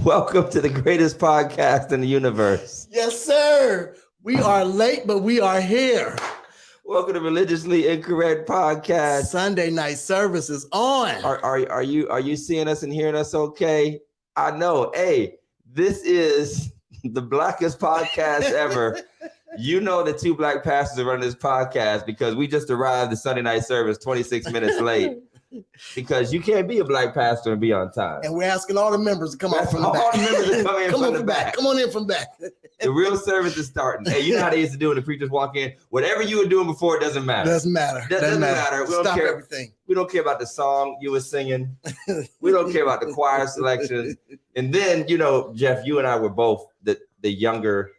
Welcome to the greatest podcast in the universe. Yes, sir. We are late, but we are here. Welcome to Religiously Incorrect Podcast. Sunday night service is on. Are you seeing us and hearing us okay? I know. Hey, this is the blackest podcast ever. You know the two black pastors are running this podcast because we just arrived at Sunday night service 26 minutes late. Because you can't be a black pastor and be on time. And we're asking all the members to come out from the back. All the members to come in from the back. Come on in from back. The real service is starting. Hey, you know how they used to do when the preachers walk in? Whatever you were doing before, it doesn't matter. Doesn't matter. Doesn't matter. We don't Stop care. Everything. We don't care about the song you were singing. We don't care about the choir selection. And then, you know, Jeff, you and I were both the younger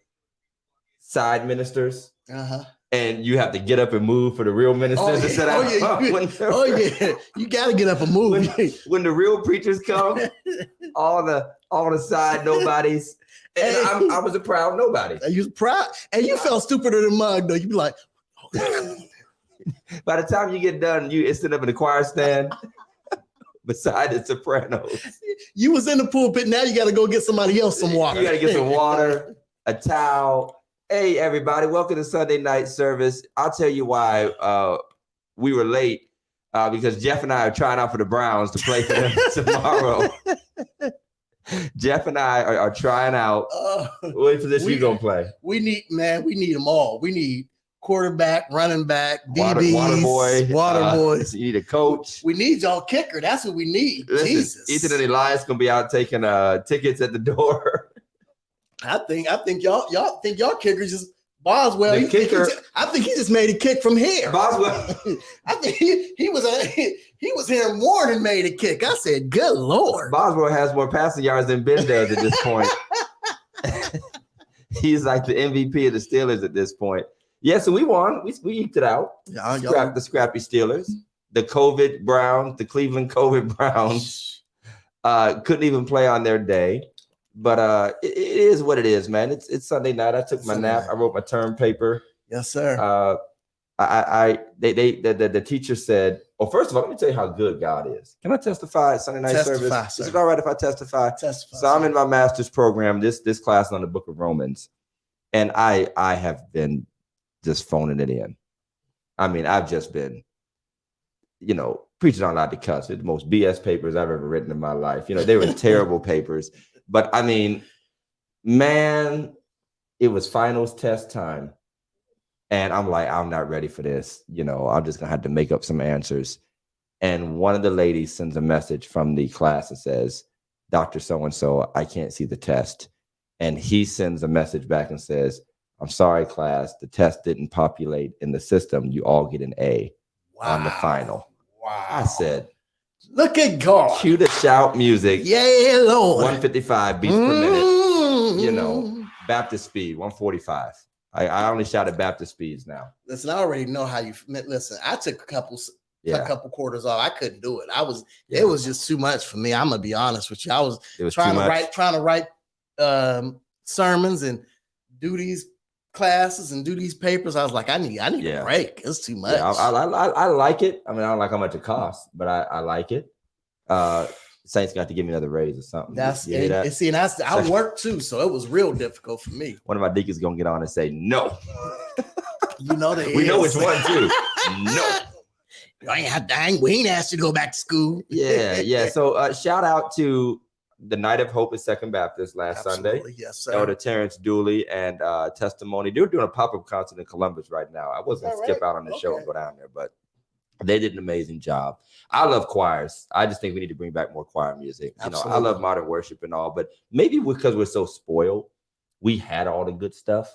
side ministers. Uh-huh. And you have to get up and move for the real ministers to sit out. You got to get up and move. When the real preachers come, all the side nobodies. And I was a proud nobody. You proud, and you felt stupider than mug though. You be like, oh. By the time you get done, you sit up in the choir stand beside the sopranos. You was in the pulpit. Now you got to go get somebody else some water. You got to get some water, a towel. Hey, everybody, welcome to Sunday night service. I'll tell you why we were late, because Jeff and I are trying out for the Browns to play for them tomorrow. Jeff and I are trying out. What position you going to play? We need them all. We need quarterback, running back, DBs, water boys. You need a coach. We need y'all kicker. That's what we need. Listen, Jesus. Ethan and Elias going to be out taking tickets at the door. I think y'all think y'all kicker just Boswell. The kicker. I think he just made a kick from here. Boswell. I think he was here more than made a kick. I said, good Lord. Boswell has more passing yards than Ben does at this point. He's like the MVP of the Steelers at this point. Yeah, so we won. We eked it out. The scrappy Steelers. The Cleveland COVID Browns couldn't even play on their day. But it is what it is, man. It's Sunday night. I took my nap. I wrote my term paper. Yes, sir. The teacher said, "Oh, first of all, let me tell you how good God is." Can I testify at Sunday night service? Sir. Is it all right if I testify? Testify. So I'm in my master's program. This class is on the Book of Romans, and I have been just phoning it in. I mean, I've just been, preachers aren't allowed to cuss. They're the most BS papers I've ever written in my life. They were terrible papers. But I mean, man, it was finals test time. And I'm like, I'm not ready for this. I'm just going to have to make up some answers. And one of the ladies sends a message from the class that says, Dr. So-and-so, I can't see the test. And he sends a message back and says, I'm sorry, class, the test didn't populate in the system. You all get an A on the final. Wow. I said, look at God. Cue the shout music. Yeah, Lord. 155 beats per minute. Baptist speed, 145. I only shouted Baptist speeds now. Listen, I already know how you listen. I took a couple quarters off. I couldn't do it. It was just too much for me. I'm gonna be honest with you. I was trying to write sermons and do these classes and do these papers. I was like, I need a break. It's too much. Yeah, I like it. I mean, I don't like how much it costs, but I like it. Saints got to give me another raise or something. I work too, so it was real difficult for me. One of my deacons gonna get on and say no. You know we know which one too. No. We ain't asked you to go back to school. Yeah. So shout out to the Night of Hope at Second Baptist last Sunday. Yes, sir. Elder Terrence Dooley and Testimony. They're doing a pop-up concert in Columbus right now. I wasn't gonna skip out on the show and go down there, but they did an amazing job. I love choirs. I just think we need to bring back more choir music. Absolutely. I love modern worship and all, but maybe because we're so spoiled, we had all the good stuff.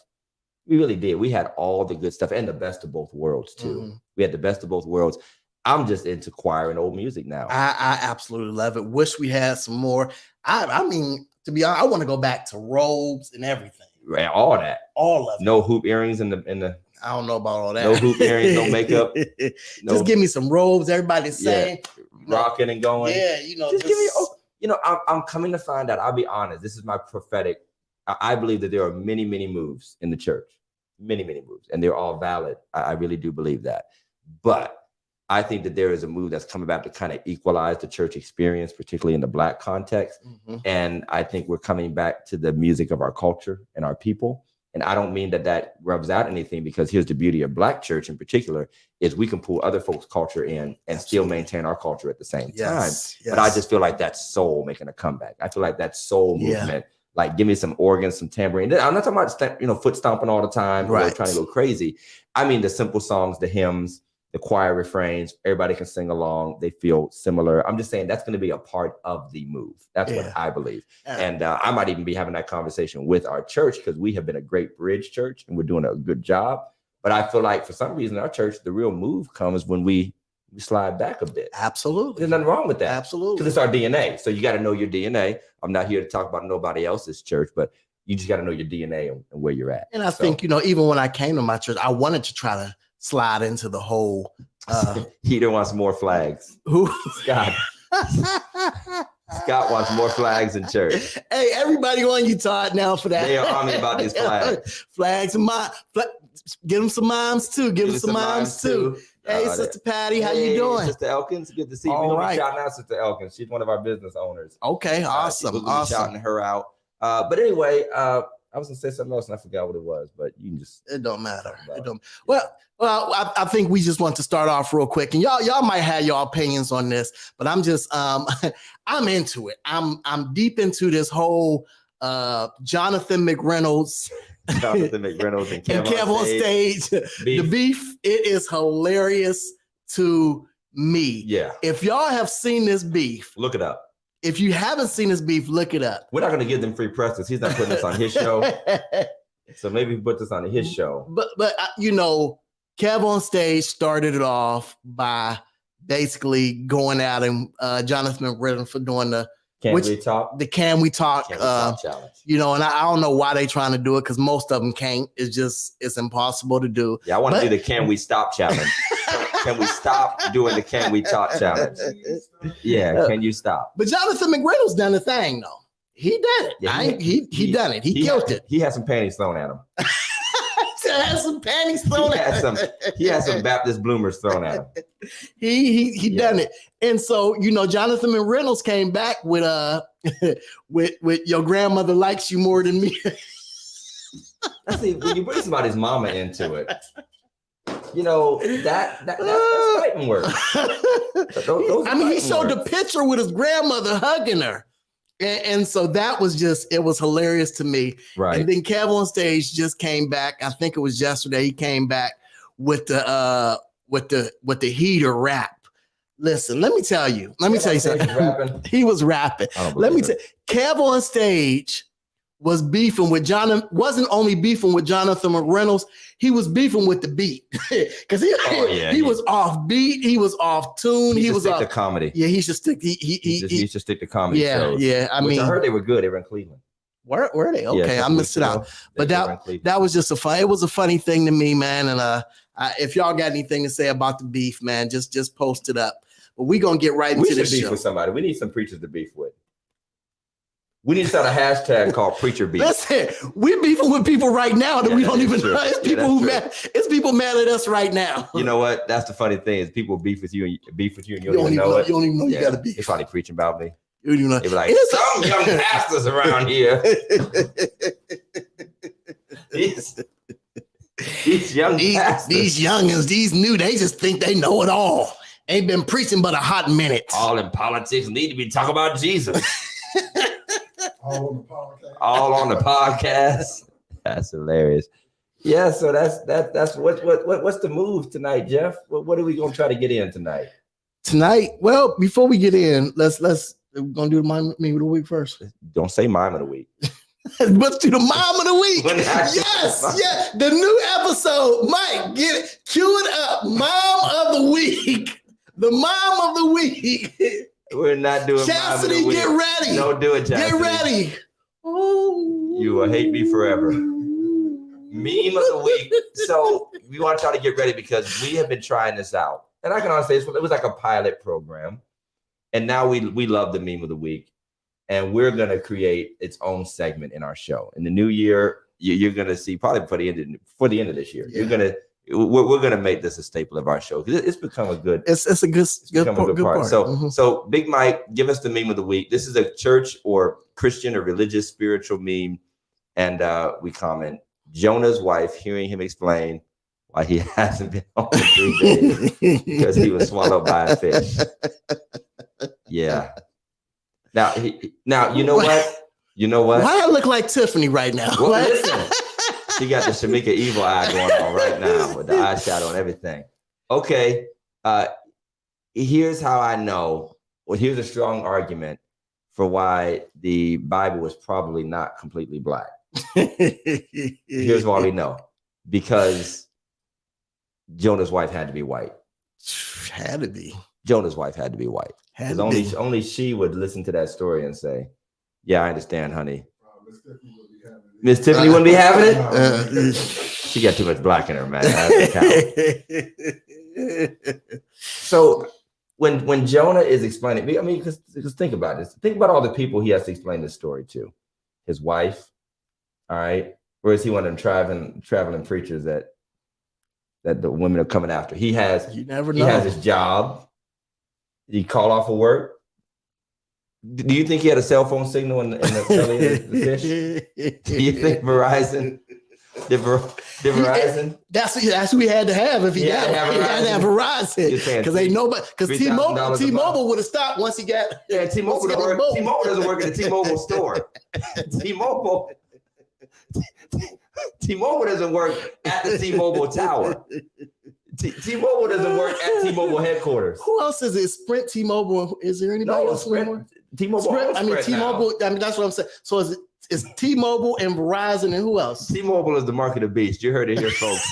We really did. We had all the good stuff and the best of both worlds too. Mm-hmm. We had the best of both worlds. I'm just into choir and old music now. I absolutely love it. Wish we had some more. I mean, to be honest, I want to go back to robes and everything. Right, all of it. No hoop earrings in the. I don't know about all that. No hoop earrings, no makeup. Just give me some robes. Everybody's saying, rocking and going. Yeah, just give me. I'm coming to find out. I'll be honest. This is my prophetic. I believe that there are many, many moves in the church, many, many moves, and they're all valid. I really do believe that. But I think that there is a move that's coming back to kind of equalize the church experience, particularly in the Black context. Mm-hmm. And I think we're coming back to the music of our culture and our people. And I don't mean that rubs out anything, because here's the beauty of Black church in particular is we can pull other folks' culture in and still maintain our culture at the same time. Yes. But I just feel like that's soul making a comeback. I feel like that soul movement, like give me some organs, some tambourine. I'm not talking about foot stomping all the time, trying to go crazy. I mean the simple songs, the hymns, the choir refrains, everybody can sing along. They feel similar. I'm just saying that's going to be a part of the move. That's what I believe. And I might even be having that conversation with our church, because we have been a great bridge church and we're doing a good job. But I feel like for some reason, our church, the real move comes when we slide back a bit. Absolutely. There's nothing wrong with that. Absolutely. Because it's our DNA. So you got to know your DNA. I'm not here to talk about nobody else's church, but you just got to know your DNA and where you're at. And I think, even when I came to my church, I wanted to try to slide into the whole Heater wants more flags. Who? Scott. Scott wants more flags in church. Hey, everybody on you, Todd, now for that. They are on me about these flags. Flags and give them some moms too. Give them some moms too. Hey, Sister Patty, how you doing? Sister Elkins, good to see you. We're going to be shouting out Sister Elkins. She's one of our business owners. Okay, awesome. We'll be shouting her out. But anyway, I was gonna say something else and I forgot what it was, but you can just. It don't matter. It don't. Well, I think we just want to start off real quick, and y'all might have your opinions on this, but I'm just I'm into it. I'm deep into this whole Jonathan McReynolds. Jonathan McReynolds and Kev on stage. The beef. It is hilarious to me. Yeah. If y'all have seen this beef, look it up. If you haven't seen this beef, look it up. We're not going to give them free press because he's not putting this on his show. So maybe we put this on his show. But Kev on stage started it off by basically going out and Jonathan McReynolds for doing the Can We Talk challenge. And I don't know why they trying to do it, because most of them can't. It's impossible to do. Yeah, I want to do the Can We Stop challenge. Can we stop doing the Can We Talk challenge? Yeah, can you stop? But Jonathan McReynolds done the thing though. He did it. Yeah, he done it. He killed it. He had some panties thrown at him. He had some Baptist bloomers thrown at him. He done it. And so, Jonathan McReynolds came back with with your grandmother likes you more than me. See, when you bring somebody's mama into it, that's fighting work. He showed the picture with his grandmother hugging her. And so that was it was hilarious to me. Right. And then Kev on stage just came back. I think it was yesterday. He came back with the heater rap. Listen, let me tell you something. He was rapping. Let me tell you, Kev on stage was beefing with wasn't only beefing with Jonathan McReynolds, he was beefing with the beat. Because he was off beat, he was off tune, he was off the comedy. Yeah, he should stick he should stick to comedy shows. Yeah. I heard they were good. They were in Cleveland. Were they? Okay, yeah, I missed it out. But that was just it was a funny thing to me, man. And if y'all got anything to say about the beef, man, just post it up. But we're gonna get right into the show. Beef with somebody. We need some preachers to beef with. We need to start a hashtag called Preacher Beef. Listen, we're beefing with people right now that we don't even know. It's people who true. mad. It's people mad at us right now. You know what? That's the funny thing is people beef with you and you You don't even know it. You don't even know you got to beef. They're probably preaching about me. You don't even know. They be like, some young pastors around here. These young pastors. These youngins, these new, they just think they know it all. Ain't been preaching but a hot minute. All in politics need to be talking about Jesus. All on the podcast. That's hilarious. Yeah, so that's what's the move tonight, Jeff? What are we gonna try to get in tonight? Tonight, well, before we get in, let's we're gonna do the mime of the week first. Don't say mime of the week. Let's do the mime of the week. Yes, the new episode. Mike, get it, cue it up. Mime of the week. The mime of the week. We're not doing Chastity, mime of the week. get ready. Don't do it, Chastity. Get ready. Oh. You will hate me forever. Meme of the week. So we want to try to get ready because we have been trying this out. And I can honestly say it was like a pilot program. And now we love the meme of the week. And we're going to create its own segment in our show. In the new year, you're going to see probably before the end of this year. Yeah. We're going to make this a staple of our show because it's become a good. It's a good part. So Big Mike, give us the meme of the week. This is a church or Christian or religious spiritual meme, and we comment Jonah's wife hearing him explain why he hasn't been home for 3 days because he was swallowed by a fish. Yeah. Now you know what? You know what? Why I look like Tiffany right now? Well, listen. She got the Shamika evil eye going on right now with the eyeshadow and everything. Okay. Here's how I know. Well, here's a strong argument for why the Bible was probably not completely black. Here's why we know. Because Jonah's wife had to be white. Had to be. Jonah's wife had to be white. Because only she would listen to that story and say, yeah, I understand, honey. Miss Tiffany wouldn't be having it? She got too much black in her, man. So when Jonah is explaining, I mean, because think about this. Think about all the people he has to explain this story to. His wife, all right? Or is he one of them traveling preachers that the women are coming after? He has his job. Did he call off of work? Do you think he had a cell phone signal in the belly of the fish? Do you think Verizon? Did Verizon? That's what we had to have if he had to have Verizon. Because ain't nobody. Because T-Mobile would have stopped once he got. Yeah, T-Mobile doesn't work at the T-Mobile store. T-Mobile doesn't work at the T-Mobile tower. T-Mobile doesn't work at T-Mobile headquarters. Who else is it? Sprint, T-Mobile. Is there anybody else? T-Mobile. T-Mobile. Now. I mean, that's what I'm saying. So it's T-Mobile and Verizon and who else? T-Mobile is the mark of the beast. You heard it here, folks.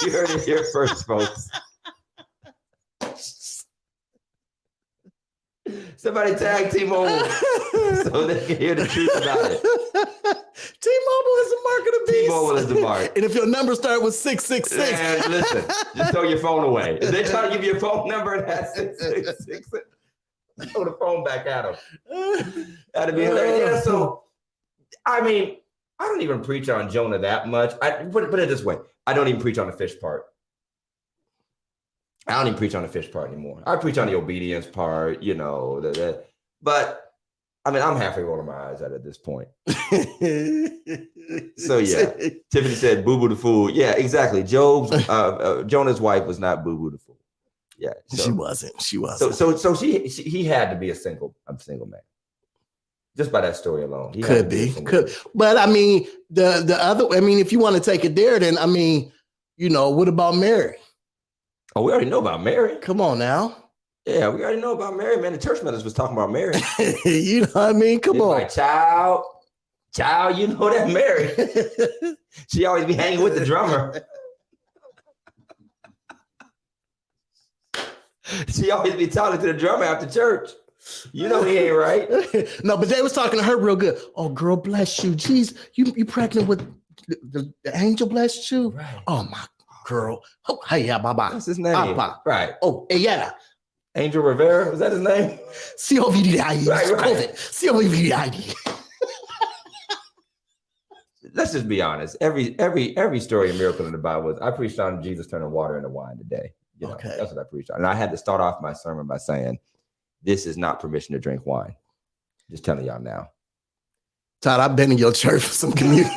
You heard it here first, folks. Somebody tag T-Mobile so they can hear the truth about it. T-Mobile is the mark of the beast. T-Mobile is the mark. And if your number starts with 666. Man, listen, just throw your phone away. If they try to give you a phone number and that's 666, throw the phone back at them. That'd be hilarious. Yeah, so, I mean, I don't even preach on Jonah that much. Put it this way. I don't even preach on the fish part. I don't even preach on the fish part anymore. I preach on the obedience part, you know. But I mean, I'm halfway rolling my eyes at this point. So yeah, Tiffany said, "Boo boo the fool." Yeah, exactly. Jonah's wife was not boo boo the fool. Yeah, so, she wasn't. So he had to be a single man. Just by that story alone, could be. But I mean, the other. I mean, if you want to take it there, then I mean, you know, what about Mary? Oh, we already know about Mary. Come on now. Yeah, we already know about Mary, man. The church members was talking about Mary. You know what I mean? Come on. Like, child, you know that Mary. She always be hanging with the drummer. She always be talking to the drummer after church. You know he ain't right. No, but they was talking to her real good. Oh, girl, bless you. Jeez, you pregnant with the angel blessed you? Right. Oh, my girl. Oh, hey, yeah, bye-bye. What's his name? Right. Oh, yeah. Angel Rivera, was that his name? COVID. Right. COVID. COVID. let's just be honest. Every story and miracle in the Bible is, I preached on Jesus turning water into wine today. You know, Okay. that's what I preached on. And I had to start off my sermon by saying, this is not permission to drink wine. Just telling y'all now. Todd, I've been in your church for some communion.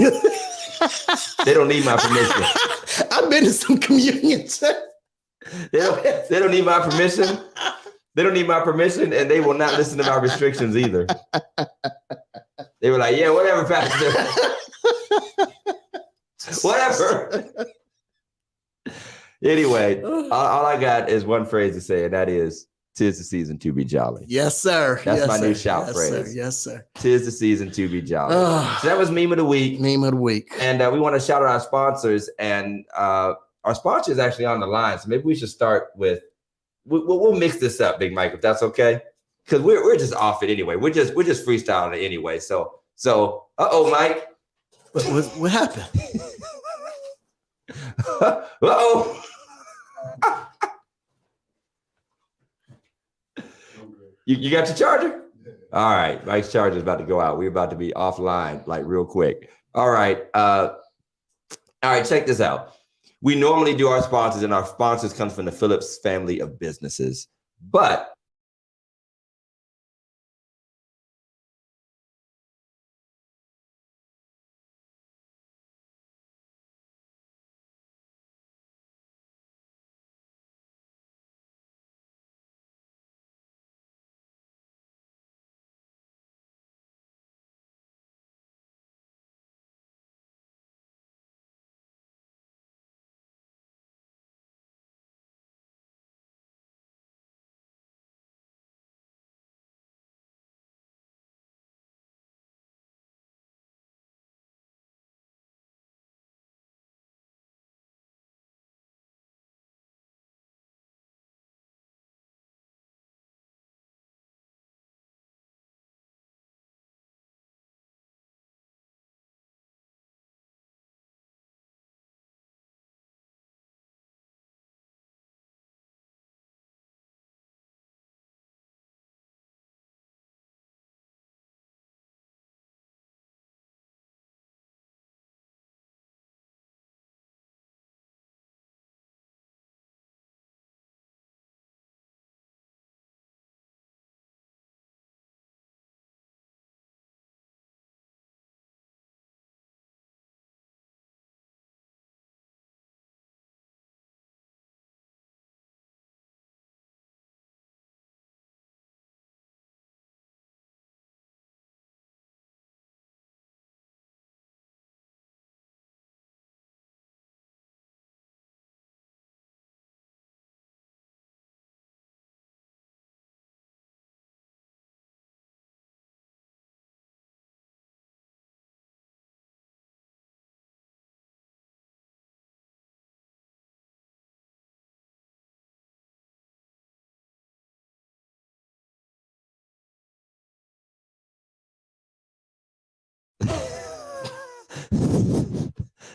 They don't need my permission. I've been to some communion church. They don't need my permission. They don't need my permission, and they will not listen to my restrictions either. They were like, yeah, whatever, Pastor. Whatever. Anyway, all I got is one phrase to say, and that is, 'tis the season to be jolly. Yes, sir. That's yes, my sir. new shout yes, phrase. Sir. Yes, sir. 'Tis the season to be jolly. So that was meme of the week. Meme of the week. And we want to shout out our sponsors. And our sponsor is actually on the line. So maybe we should start with, we'll mix this up, Big Mike, if that's okay. Because we're just off it anyway. We're just freestyling it anyway. So Mike. What happened? Uh-oh. You got your charger? All right. Mike's charger is about to go out. We're about to be offline, like real quick. All right. Check this out. We normally do our sponsors, and our sponsors come from the Phillips family of businesses. But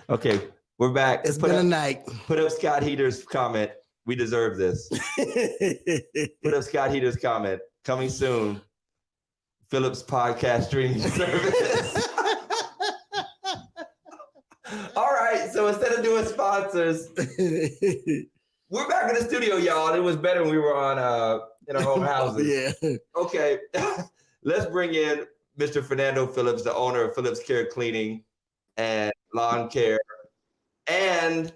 okay, we're back. It's been a night. Put up Scott Heater's comment. We deserve this. Put up Scott Heater's comment. Coming soon. Phillips podcast streaming service. All right, so instead of doing sponsors, we're back in the studio, y'all. It was better when we were on in our own houses. Yeah. Okay, let's bring in Mr. Fernando Phillips, the owner of Phillips Care Cleaning and Lawn Care and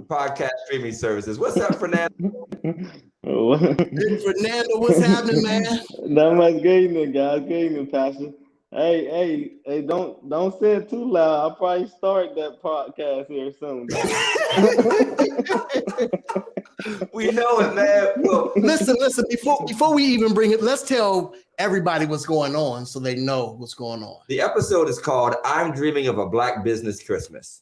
podcast streaming services. What's up, Fernando? Hey, Fernando, what's happening, man? Not much good evening, guys. Good evening, Pastor. Hey, don't say it too loud. I'll probably start that podcast here soon. We know it, man. Well, Listen. Before we even bring it, let's tell everybody what's going on so they know what's going on. the episode is called "I'm Dreaming of a Black Business Christmas."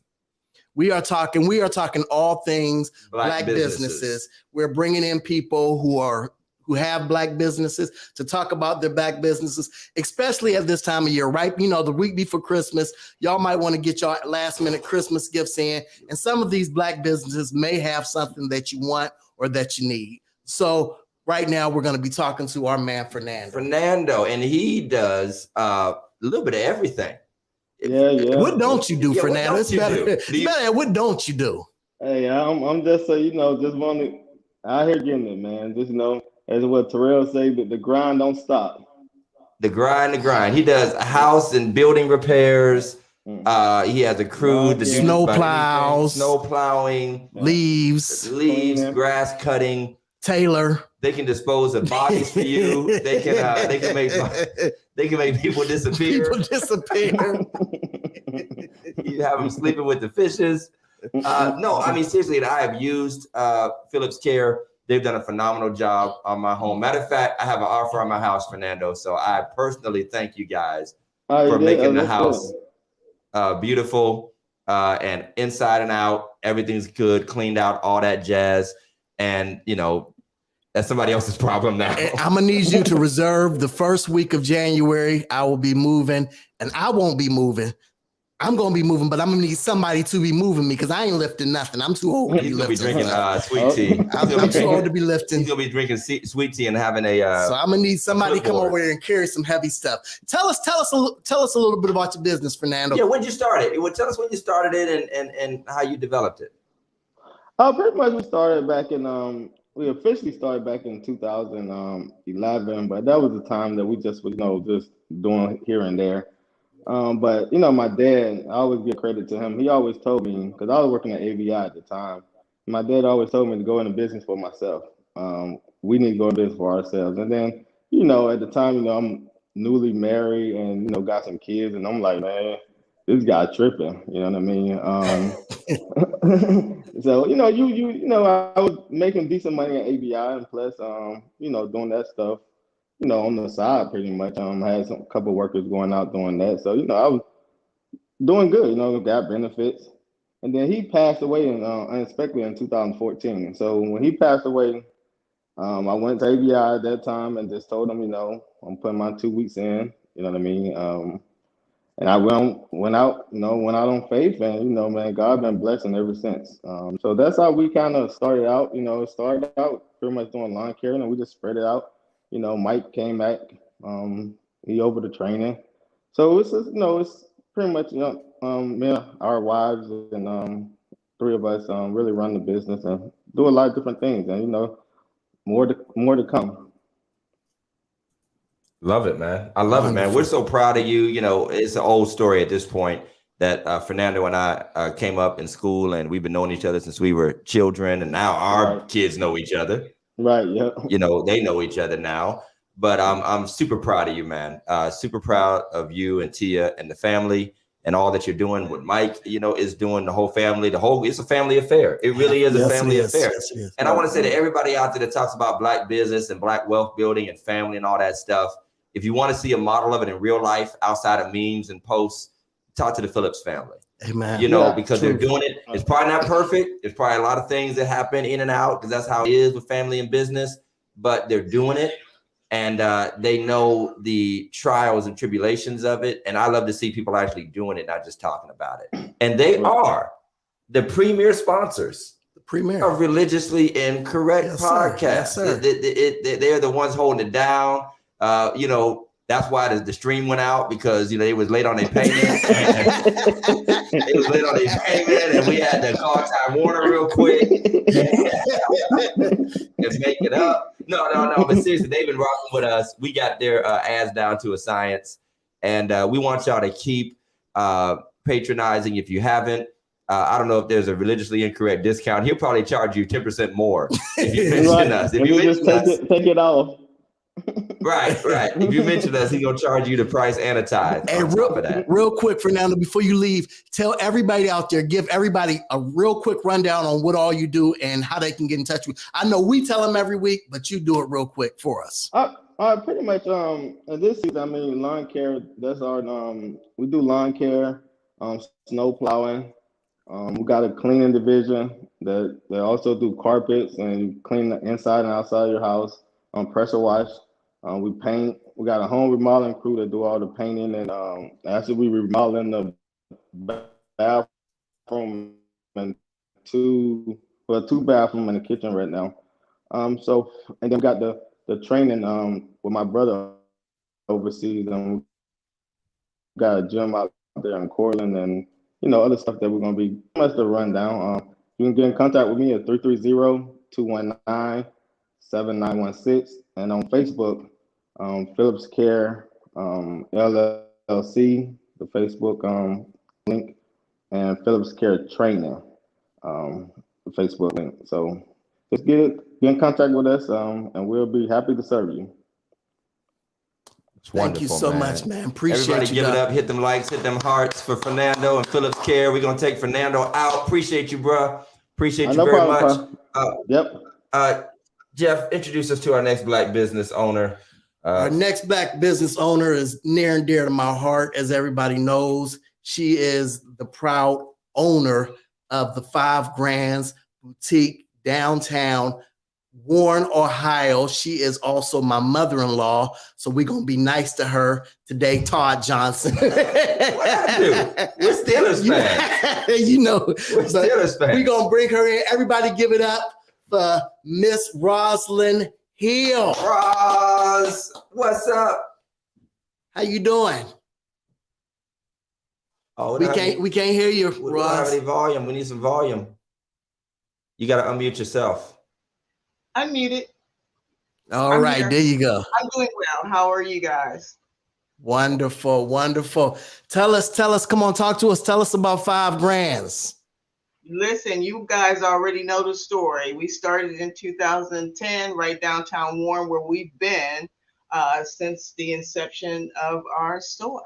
We are talking all things black businesses. We're bringing in people who have black businesses to talk about their black businesses, especially at this time of year, right? You know, the week before Christmas, y'all might want to get your last minute Christmas gifts in. And some of these black businesses may have something that you want or that you need. So right now we're going to be talking to our man, Fernando. And he does a little bit of everything. Yeah. What don't you do, Yeah, what Fernando? don't It's you better. do? It's better. What don't you do? Hey, I'm just so just want to out here getting it, man. Just as what Terrell say, that the grind don't stop. The grind. He does house and building repairs. He has a crew to do just Snow about anything. plows, Snow plowing, leaves, cleaning. grass cutting. Taylor. They can dispose of bodies for you. They can make people disappear. People disappear. You have them sleeping with the fishes. No, I mean seriously, I have used Phillips Care. They've done a phenomenal job on my home. Matter of fact, I have an offer on my house, Fernando. So I personally thank you guys for making the house beautiful and inside and out. Everything's good, cleaned out, all that jazz. And that's somebody else's problem now. I'm gonna need you to reserve the first week of January. I will be moving, and I won't be moving. I'm gonna be moving, but I'm gonna need somebody to be moving me because I ain't lifting nothing. I'm too old to be lifting. He's gonna be drinking sweet tea. I'm too old to be lifting. He's gonna be drinking sweet tea and having a. So I'm gonna need somebody to come over here and carry some heavy stuff. Tell us a little bit about your business, Fernando. Yeah, when did you start it? Tell us when you started it and how you developed it. Pretty much we officially started back in 2011, but that was the time that we just was just doing here and there. But my dad, I always give credit to him. He always told me, because I was working at AVI at the time. My dad always told me to go into business for myself. We need to go into this for ourselves. And then, at the time, I'm newly married and got some kids, and I'm like, man, this guy tripping. You know what I mean? So I was making decent money at AVI, and plus, doing that stuff. On the side, pretty much. I had a couple workers going out doing that. So, I was doing good, got benefits. And then he passed away unexpectedly in 2014. So when he passed away, I went to ABI at that time and just told him, I'm putting my 2 weeks in, you know what I mean? And I went out on faith, and, man, God been blessing ever since. So that's how we kind of started out, it started out pretty much doing lawn care, and we just spread it out. Mike came back. He over the training. So it's just, it's pretty much, me, our wives, and three of us really run the business and do a lot of different things. And, more to come. Love it, man. I love it, man. We're so proud of you. It's an old story at this point that Fernando and I came up in school, and we've been knowing each other since we were children. And now our kids know each other. Right. Yeah. They know each other now, but I'm super proud of you, man. Super proud of you and Tia and the family and all that you're doing with Mike, is doing the whole family, it's a family affair. It really is a family affair. Yes. And I want to say to everybody out there that talks about Black business and Black wealth building and family and all that stuff, if you want to see a model of it in real life outside of memes and posts, talk to the Phillips family. Amen. Because they're doing it. It's probably not perfect. There's probably a lot of things that happen in and out because that's how it is with family and business, but they're doing it. And they know the trials and tribulations of it. And I love to see people actually doing it, not just talking about it. And they are the premier sponsors of Religiously Incorrect podcast. Yes, sir. They're the ones holding it down. That's why the stream went out because, they was late on their payment. They was late on their payment, and we had to call Time Warner real quick and make it up. No. But seriously, they've been rocking with us. We got their ads down to a science, and we want y'all to keep patronizing if you haven't. I don't know if there's a Religiously Incorrect discount. He'll probably charge you 10% more if you mention us. If you mention us, take it off. Right. If you mention us, he's gonna charge you the price and a tithe. And real quick, Fernando, before you leave, tell everybody out there, give everybody a real quick rundown on what all you do and how they can get in touch with you. I know we tell them every week, but you do it real quick for us. Pretty much. This season, lawn care. That's our. We do lawn care, snow plowing. We got a cleaning division that they also do carpets and clean the inside and outside of your house. Pressure wash. We paint. We got a home remodeling crew that do all the painting, and actually we remodeling the bathroom and two bathrooms in the kitchen right now. And then we got the training with my brother overseas, and we got a gym out there in Cortland and, other stuff that we're going to be much to run down. You can get in contact with me at 330-219-7916. And on Facebook, Phillips Care LLC, the Facebook link, and Phillips Care Training, the Facebook link. So just get in contact with us, and we'll be happy to serve you. Thank you so much, man. Appreciate Everybody you. Give it up, hit them likes, hit them hearts for Fernando and Phillips Care. We're gonna take Fernando out. Appreciate you, bro. Appreciate you very much. Yep. Jeff, introduce us to our next Black business owner. Our next Black business owner is near and dear to my heart, as everybody knows. She is the proud owner of the 5 Grands Boutique downtown Warren, Ohio. She is also my mother-in-law, so we're gonna be nice to her today. Todd Johnson. What I do? We're Steelers fans. We're Steelers fans. We're gonna bring her in. Everybody give it up for Miss Roslyn Hill. Roz, what's up? How you doing? Oh, we can't hear you, we don't have Roz. any volume. We need some volume. You got to unmute yourself. Unmuted. All right, here. there you go. I'm doing well. How are you guys? Wonderful, wonderful. Tell us, come on, talk to us. Tell us about 5 Grands. Listen, you guys already know the story. We started in 2010, right downtown Warren, where we've been since the inception of our store.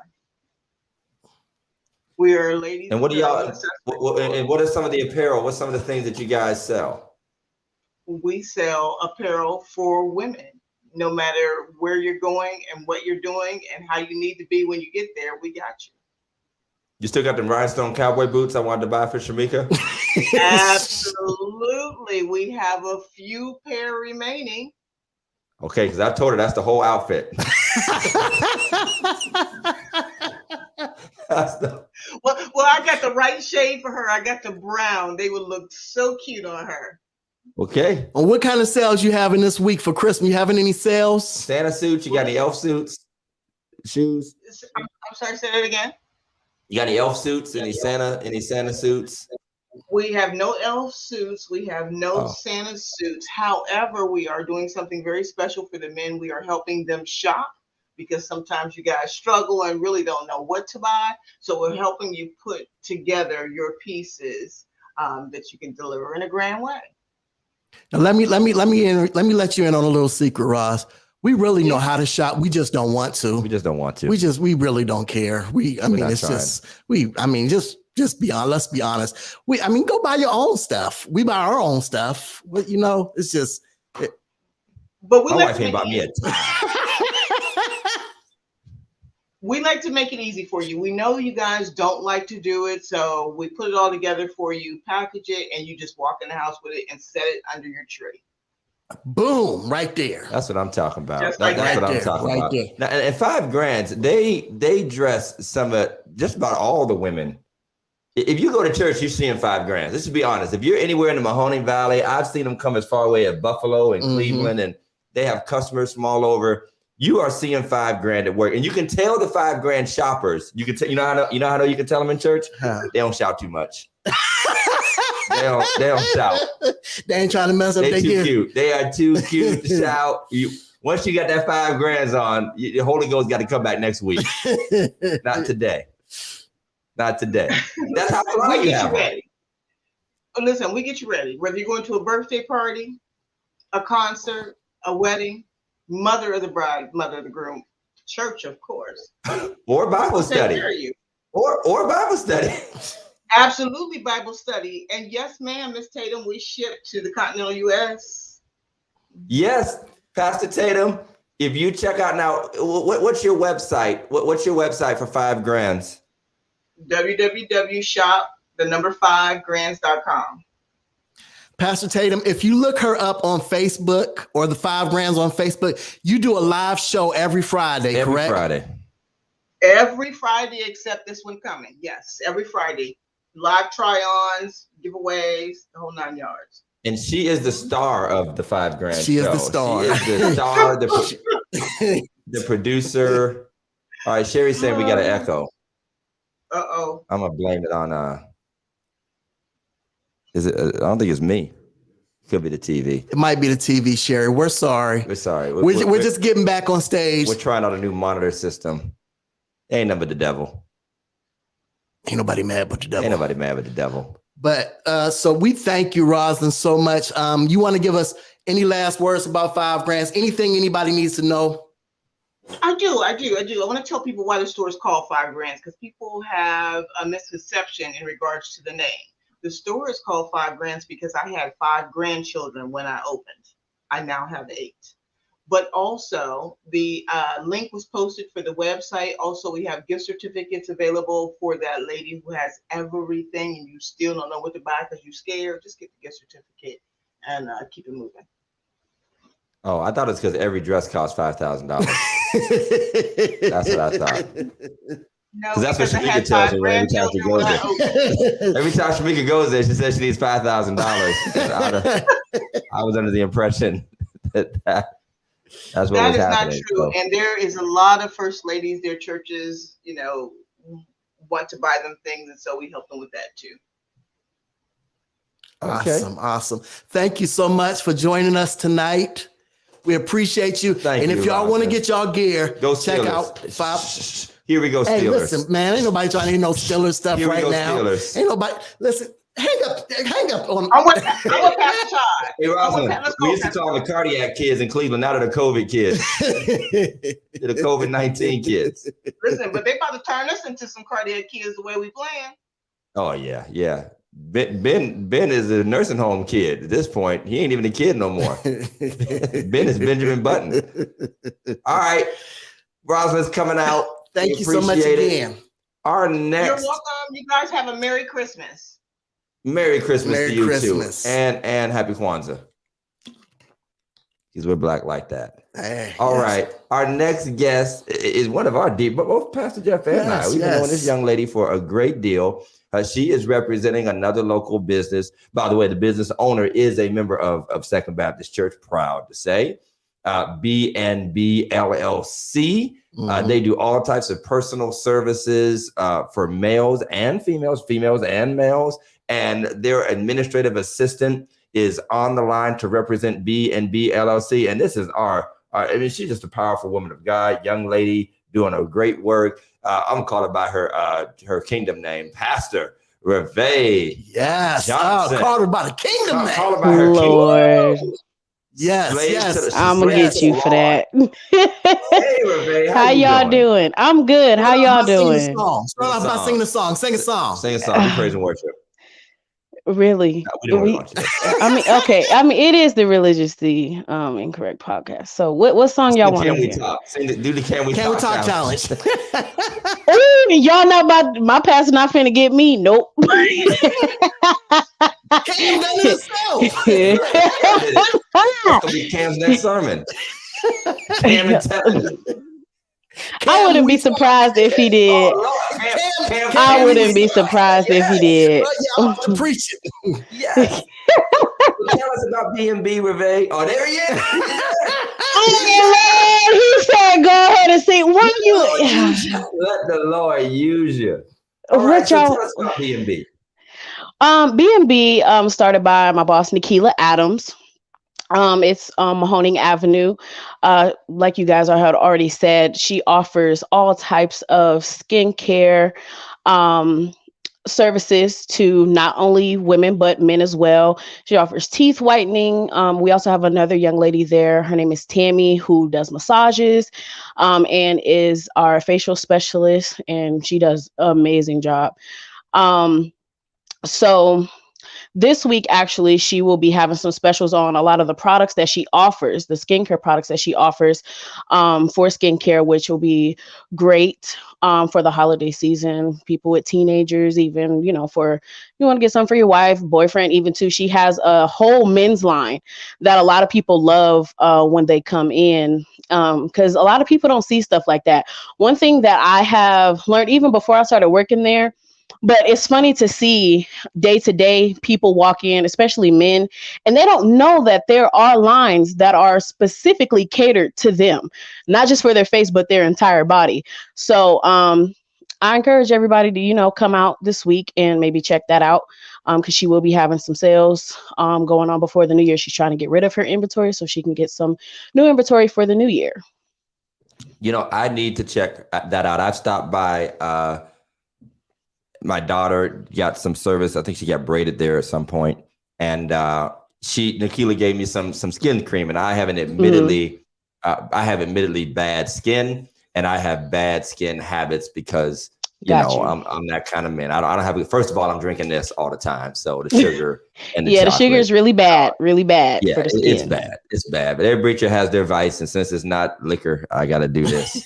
We are ladies. And what do y'all? And what are some of the apparel? What's some of the things that you guys sell? We sell apparel for women. No matter where you're going and what you're doing and how you need to be when you get there, we got you. You still got them rhinestone cowboy boots I wanted to buy for Shamika? Absolutely. We have a few pair remaining. Okay, because I told her that's the whole outfit. Well, I got the right shade for her. I got the brown. They would look so cute on her. Okay. Well, what kind of sales you having this week for Christmas? You having any sales? Santa suits? You got any elf suits? Shoes? I'm sorry, say that again. You got any elf suits? Any Santa suits? We have no elf suits. We have no Santa suits. However, we are doing something very special for the men. We are helping them shop because sometimes you guys struggle and really don't know what to buy. So we're helping you put together your pieces that you can deliver in a grand way. Now let me let you in on a little secret, Ross. We really know how to shop. We just don't want to. We just don't want to. We really don't care. Just be honest. Let's be honest. Go buy your own stuff. We buy our own stuff. But it's just. But my wife ain't bought me a we like to make it easy for you. We know you guys don't like to do it, so we put it all together for you, package it, and you just walk in the house with it and set it under your tree. Boom, right there. That's what I'm talking about. Just like That's right what I'm talking about. Now, and 5 Grands, they dress some of just about all the women. If you go to church, you're seeing 5 Grands. Let's just be honest. If you're anywhere in the Mahoning Valley, I've seen them come as far away as Buffalo and Cleveland, and they have customers from all over. You are seeing 5 Grand at work, and you can tell the 5 Grand shoppers. You can tell. You know how you can tell them in church. They don't shout too much. they don't shout. They ain't trying to mess up their gear. Cute. They are too cute to shout. Once you got that 5 Grands on, the Holy Ghost got to come back next week. Not today. Not today. That's how long you have ready. Listen, we get you ready. Whether you're going to a birthday party, a concert, a wedding, mother of the bride, mother of the groom, church, of course, or Bible study, or Bible study. Absolutely, Bible study. And yes, ma'am, Miss Tatum, we ship to the continental U.S. Yes, Pastor Tatum. If you check out now, what's your website? What's your website for 5 Grands? www.shop5grands.com. Pastor Tatum, if you look her up on Facebook or the 5 Grands on Facebook, you do a live show every Friday, correct? Every Friday except this one coming. Yes, every Friday. Live try-ons, giveaways, the whole 9 yards. And she is the star of the 5 Grand She show. Is the star. She is the star, the producer. All right, Sherry's saying we got an echo. Uh-oh. I'm gonna blame it on is it? I don't think it's me. Could be the TV. It might be the TV, Sherry. We're sorry. We're sorry. We're just getting back on stage. We're trying out a new monitor system. Ain't nothing but the devil. Ain't nobody mad but the devil. Ain't nobody mad but the devil. But so we thank you, Roslyn, so much. You want to give us any last words about 5 Grands? Anything anybody needs to know? I do. I want to tell people why the store is called 5 Grands, because people have a misconception in regards to the name. The store is called 5 Grands because I had 5 grandchildren when I opened. I now have 8. But also the link was posted for the website. Also, we have gift certificates available for that lady who has everything and you still don't know what to buy because you're scared. Just get the gift certificate and keep it moving. Oh, I thought it's because every dress costs $5,000. That's what I thought. No, that's what Shamika tells her every time she goes there. Every time Shamika goes there, she says she needs $5,000. I was under the impression that's what that was is happening. Not true. So. And there is a lot of first ladies, their churches, want to buy them things, and so we help them with that too. Awesome. Thank you so much for joining us tonight. We appreciate you. Thank you, if y'all want to get y'all gear, go check Steelers. out 5. Here we go, Steelers. Hey, listen, man, ain't nobody trying to hear no Steelers stuff Here right we go, now. Steelers. Ain't nobody. Listen, hang up on. I'm with Pastor Todd. Hey, Roslyn, we used to call the cardiac kids in Cleveland. Now they're the COVID kids. They're the COVID-19 kids. Listen, but they about to turn us into some cardiac kids the way we playing. Oh yeah. Ben is a nursing home kid at this point. He ain't even a kid no more. Ben is Benjamin Button. All right, Roslyn's coming out. Thank you so much again. Our next. You're welcome. You guys have a Merry Christmas. Merry Christmas Merry to you Christmas. too, and Happy Kwanzaa. Because we're black like that. Hey, All right. Our next guest is one of our deep, but both Pastor Jeff and I. We've been knowing this young lady for a great deal. She is representing another local business. By the way, the business owner is a member of Second Baptist Church, proud to say. B&B LLC. They do all types of personal services for males and females and males. And their administrative assistant is on the line to represent B&B LLC. And this is she's just a powerful woman of God, young lady doing a great work. I'm calling by her kingdom name, Pastor Reve. Yes. Johnson. Call her by the kingdom name. Call her by her Lord. kingdom. Yes. I'm gonna get you for that. Hey, Reve, how y'all doing? I'm good. How y'all doing? Start off by singing a song. Sing a song. Sing a song. Do praise and worship. Really? No, we don't want you. Okay. It is the religiously incorrect podcast. So what song y'all want to hear? Do the Can We Talk challenge. Ooh, y'all know about my pastor not finna get me. Nope. Cam done it himself. That's gonna be Cam's next sermon. Cam and Tevin. I wouldn't be surprised if he did. I wouldn't be surprised if he did. Preach it. Yes. Tell us about B&B, Reve. Oh, there he is. Oh, Lord, he said, "Go ahead and sing." What you? Let the Lord use you. What so y'all? tell us about B&B. B&B started by my boss Nikila Adams. It's Mahoning Avenue. Like you guys had already said, she offers all types of skincare services to not only women but men as well. She offers teeth whitening. We also have another young lady there. Her name is Tammy, who does massages and is our facial specialist, and she does an amazing job. So this week, actually, she will be having some specials on a lot of the products that she offers, the skincare products that she offers for skincare, which will be great for the holiday season. People with teenagers, even, for you want to get some for your wife, boyfriend, even too. She has a whole men's line that a lot of people love when they come in, because a lot of people don't see stuff like that. One thing that I have learned even before I started working there, but it's funny to see day to day people walk in, especially men, and they don't know that there are lines that are specifically catered to them, not just for their face, but their entire body. So I encourage everybody to, come out this week and maybe check that out. Because she will be having some sales going on before the new year. She's trying to get rid of her inventory so she can get some new inventory for the new year. I need to check that out. I've stopped by. My daughter got some service. I think she got braided there at some point, and Nikila gave me some skin cream, and I have admittedly bad skin, and I have bad skin habits because I'm that kind of man. I don't have. First of all, I'm drinking this all the time, so the sugar and the the sugar is really bad, for the skin. It's bad. It's bad. But every preacher has their vice, and since it's not liquor, I got to do this.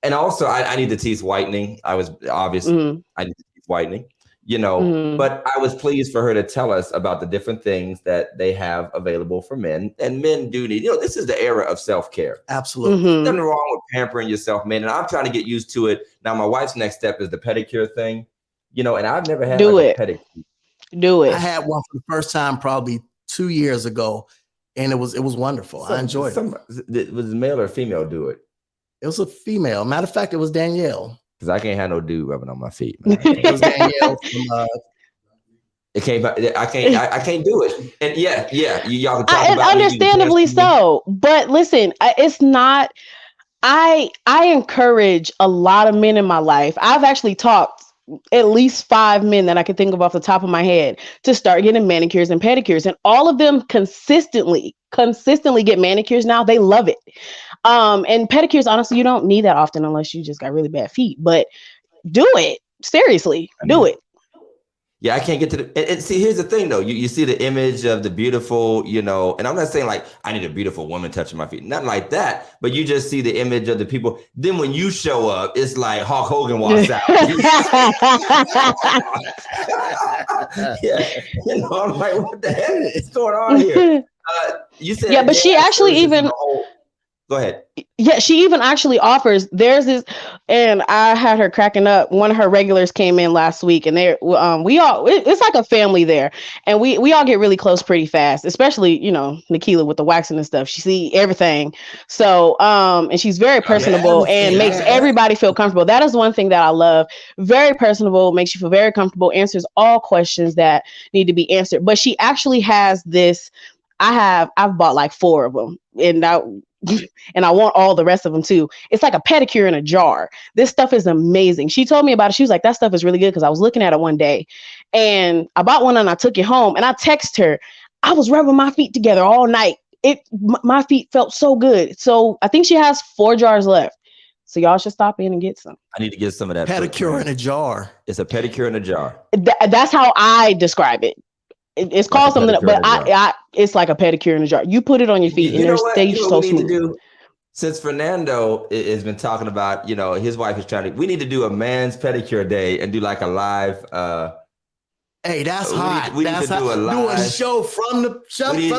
And also, I need the teeth whitening. I need the teeth whitening. But I was pleased for her to tell us about the different things that they have available for men, and men do need. This is the era of self-care. Absolutely, nothing wrong with pampering yourself, man. And I'm trying to get used to it now. My wife's next step is the pedicure thing, and I've never had a pedicure. Do it. I had one for the first time probably 2 years ago, and it was wonderful. I enjoyed it. Was it male or female do it? It was a female. Matter of fact, it was Danielle. Because I can't have no dude rubbing on my feet. Man. It was Danielle from, I can't do it. And y'all can talk about understandably so. But listen, it's not. I encourage a lot of men in my life. I've actually talked at least 5 men that I can think of off the top of my head to start getting manicures and pedicures, and all of them consistently get manicures now. They love it. And pedicures, honestly, you don't need that often unless you just got really bad feet, but do it. Seriously, do it. Yeah, I can't get to the, and see, here's the thing though. You see the image of the beautiful, and I'm not saying like I need a beautiful woman touching my feet, nothing like that, but you just see the image of the people. Then when you show up, it's like Hulk Hogan walks out. I'm like, what the heck is going on here? You said, but she actually even. Go ahead. Yeah, she even actually offers. There's this, and I had her cracking up. One of her regulars came in last week, and it's like a family there, and we all get really close pretty fast. Especially Nikila with the waxing and stuff. She see everything, so and she's very personable and makes everybody feel comfortable. That is one thing that I love. Very personable, makes you feel very comfortable. Answers all questions that need to be answered. But she actually has this. I've bought like 4 of them, and I want all the rest of them too. It's like a pedicure in a jar. This stuff is amazing. She told me about it. She was like, that stuff is really good, because I was looking at it one day and I bought one and I took it home, and I texted her. I was rubbing my feet together all night. My feet felt so good. So I think she has 4 jars left. So y'all should stop in and get some. I need to get some of that. Pedicure in a jar. It's a pedicure in a jar. That's how I describe it. It's called like something, but I it's like a pedicure in a jar. You put it on your feet, and they so smooth. Since Fernando has been talking about, his wife is we need to do a man's pedicure day and do like a live. Hey, that's hot. We need to do a show from the shop. We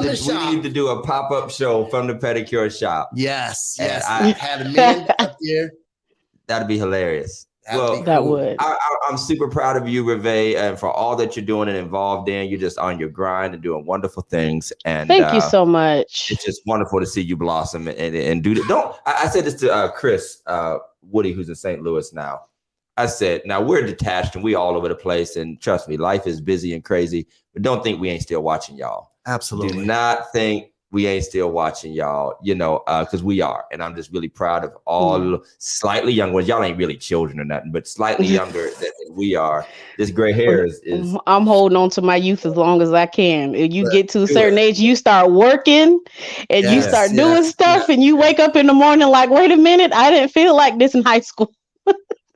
need to do a pop-up show from the pedicure shop. Yes. I had a man up there. That'd be hilarious. That would. I'm super proud of you, Reve, and for all that you're doing and involved in. You're just on your grind and doing wonderful things. And thank you so much. It's just wonderful to see you blossom and do that. I said this to Chris Woody, who's in St. Louis now. I said, now we're detached and we all over the place. And trust me, life is busy and crazy, but don't think we ain't still watching y'all. Absolutely. Do not think we ain't still watching y'all, because we are. And I'm just really proud of all slightly younger ones. Y'all ain't really children or nothing, but slightly younger than we are. This gray hair is I'm holding on to my youth as long as I can. If you get to a certain age, you start working and you start doing stuff and you wake up in the morning like, wait a minute, I didn't feel like this in high school.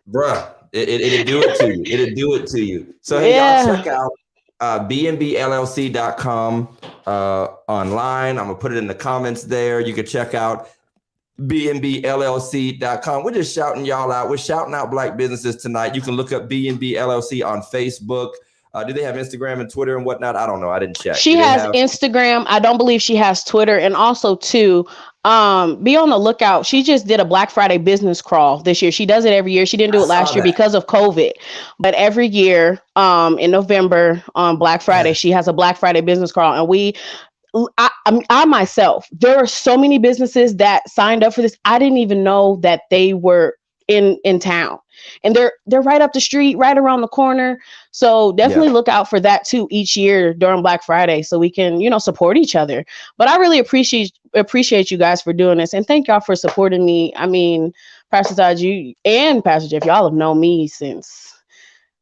Bruh, it'll do it to you. It'll do it to you. So hey, y'all check out bnbllc.com online. I'm gonna put it in the comments there. You can check out bnbllc.com. We're just shouting y'all out. We're shouting out Black businesses tonight. You can look up BNB LLC on Facebook. Do they have Instagram and Twitter and whatnot? I don't know. I didn't check. She has Instagram. I don't believe she has Twitter. And also too, be on the lookout. She just did a Black Friday business crawl this year. She does it every year. She didn't do it last year because of COVID, but every year in November on Black Friday, she has a Black Friday business crawl. And I myself, there are so many businesses that signed up for this. I didn't even know that they were in town, and they're right up the street, right around the corner. So definitely look out for that too each year during Black Friday, so we can, support each other. But I really appreciate you guys for doing this, and thank y'all for supporting me. I mean, Pastor Todd, you and Pastor Jeff, y'all have known me since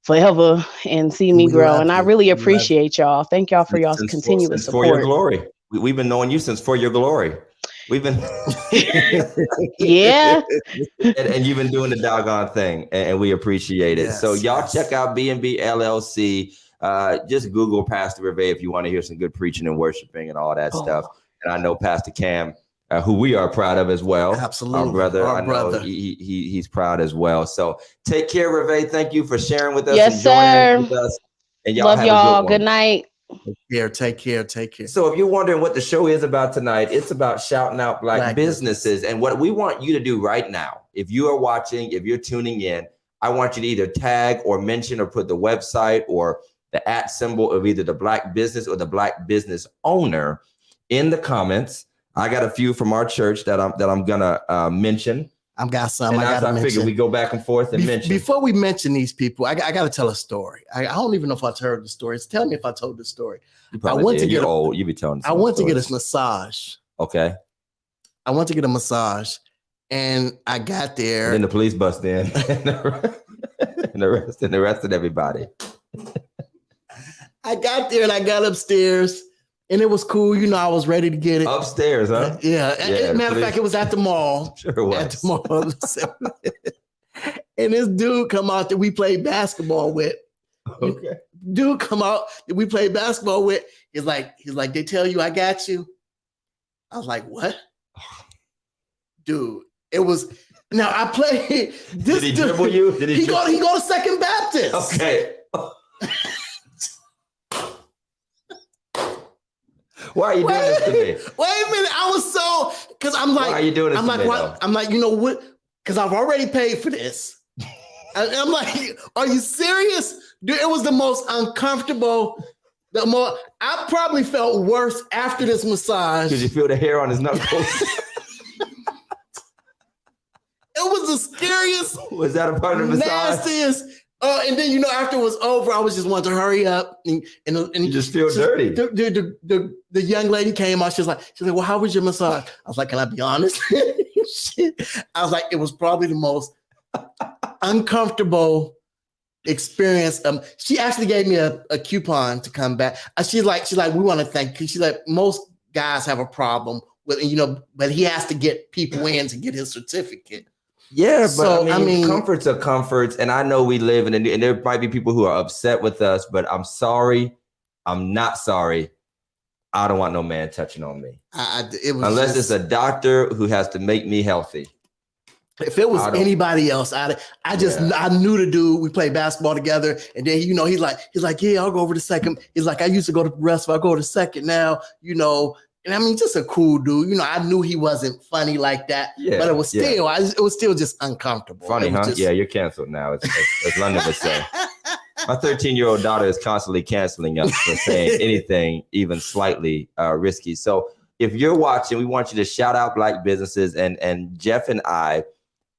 forever and see me grow, and I really appreciate y'all. Thank y'all for y'all's continuous support. For your glory. We've been knowing you since For Your Glory. We've been yeah, and you've been doing the doggone thing, and we appreciate it. So y'all check out B&B LLC. Just Google Pastor Reve if you want to hear some good preaching and worshiping and all that stuff. And I know Pastor Cam, who we are proud of as well. Absolutely, our brother. Our I know brother. He's proud as well. So take care, Reve. Thank you for sharing with us yes, and joining sir. with us. And y'all Love have y'all. a good one. Good night. Take care. So if you're wondering what the show is about tonight, it's about shouting out black businesses. And what we want you to do right now, if you are watching, if you're tuning in, I want you to either tag or mention or put the website or the @ symbol of either the black business or the black business owner in the comments. I got a few from our church that I'm gonna mention. I've got some. And I figure we go back and forth and mention. Before we mention these people, I got to tell a story. I don't even know if I heard the story. Tell me if I told the story. You're old. You be telling. I went to get a massage. Okay. I went to get a massage, and I got there. And then the police bust in, and arrested everybody. I got there and I got upstairs. And it was cool. I was ready to get it. Upstairs, huh? Yeah. Matter of fact, it was at the mall. Sure it was. At the mall. And this dude come out that we played basketball with. Okay. Dude come out that we played basketball with. He's like, they tell you I got you. I was like, what? Dude, it was. Now I played. Did he dribble you? Did he go to Second Baptist? Okay. Why are you doing this to me? Wait a minute. I was so, because I'm like, why are you doing this I'm to like, me, what? I'm like, you know what? Because I've already paid for this. I'm like, are you serious? Dude, it was the most uncomfortable. I probably felt worse after this massage. Did you feel the hair on his knuckles? It was the scariest. Was that a part of the massage? Nastiest. And then, after it was over, I was just wanting to hurry up and you just feel dirty. The young lady came out. She's like, well, how was your massage? I was like, can I be honest? I was like, it was probably the most uncomfortable experience. She actually gave me a coupon to come back. She's like, we want to thank you. She's like, most guys have a problem with, but he has to get people in to get his certificate. Yeah, but so, I mean, comforts are comforts. And I know we live and there might be people who are upset with us, but I'm sorry. I'm not sorry. I don't want no man touching on me. Unless it's a doctor who has to make me healthy. If it was anybody else, I knew the dude. We played basketball together, and then he's like, yeah, I'll go over to second. He's like, I used to go to the rest, I'll go to second now. And I mean, just a cool dude. I knew he wasn't funny like that, but it was still, it was still just uncomfortable. Funny, huh? Yeah, you're canceled now. As London would say. My 13-year-old daughter is constantly canceling us for saying anything even slightly risky. So if you're watching, we want you to shout out black businesses, and Jeff and I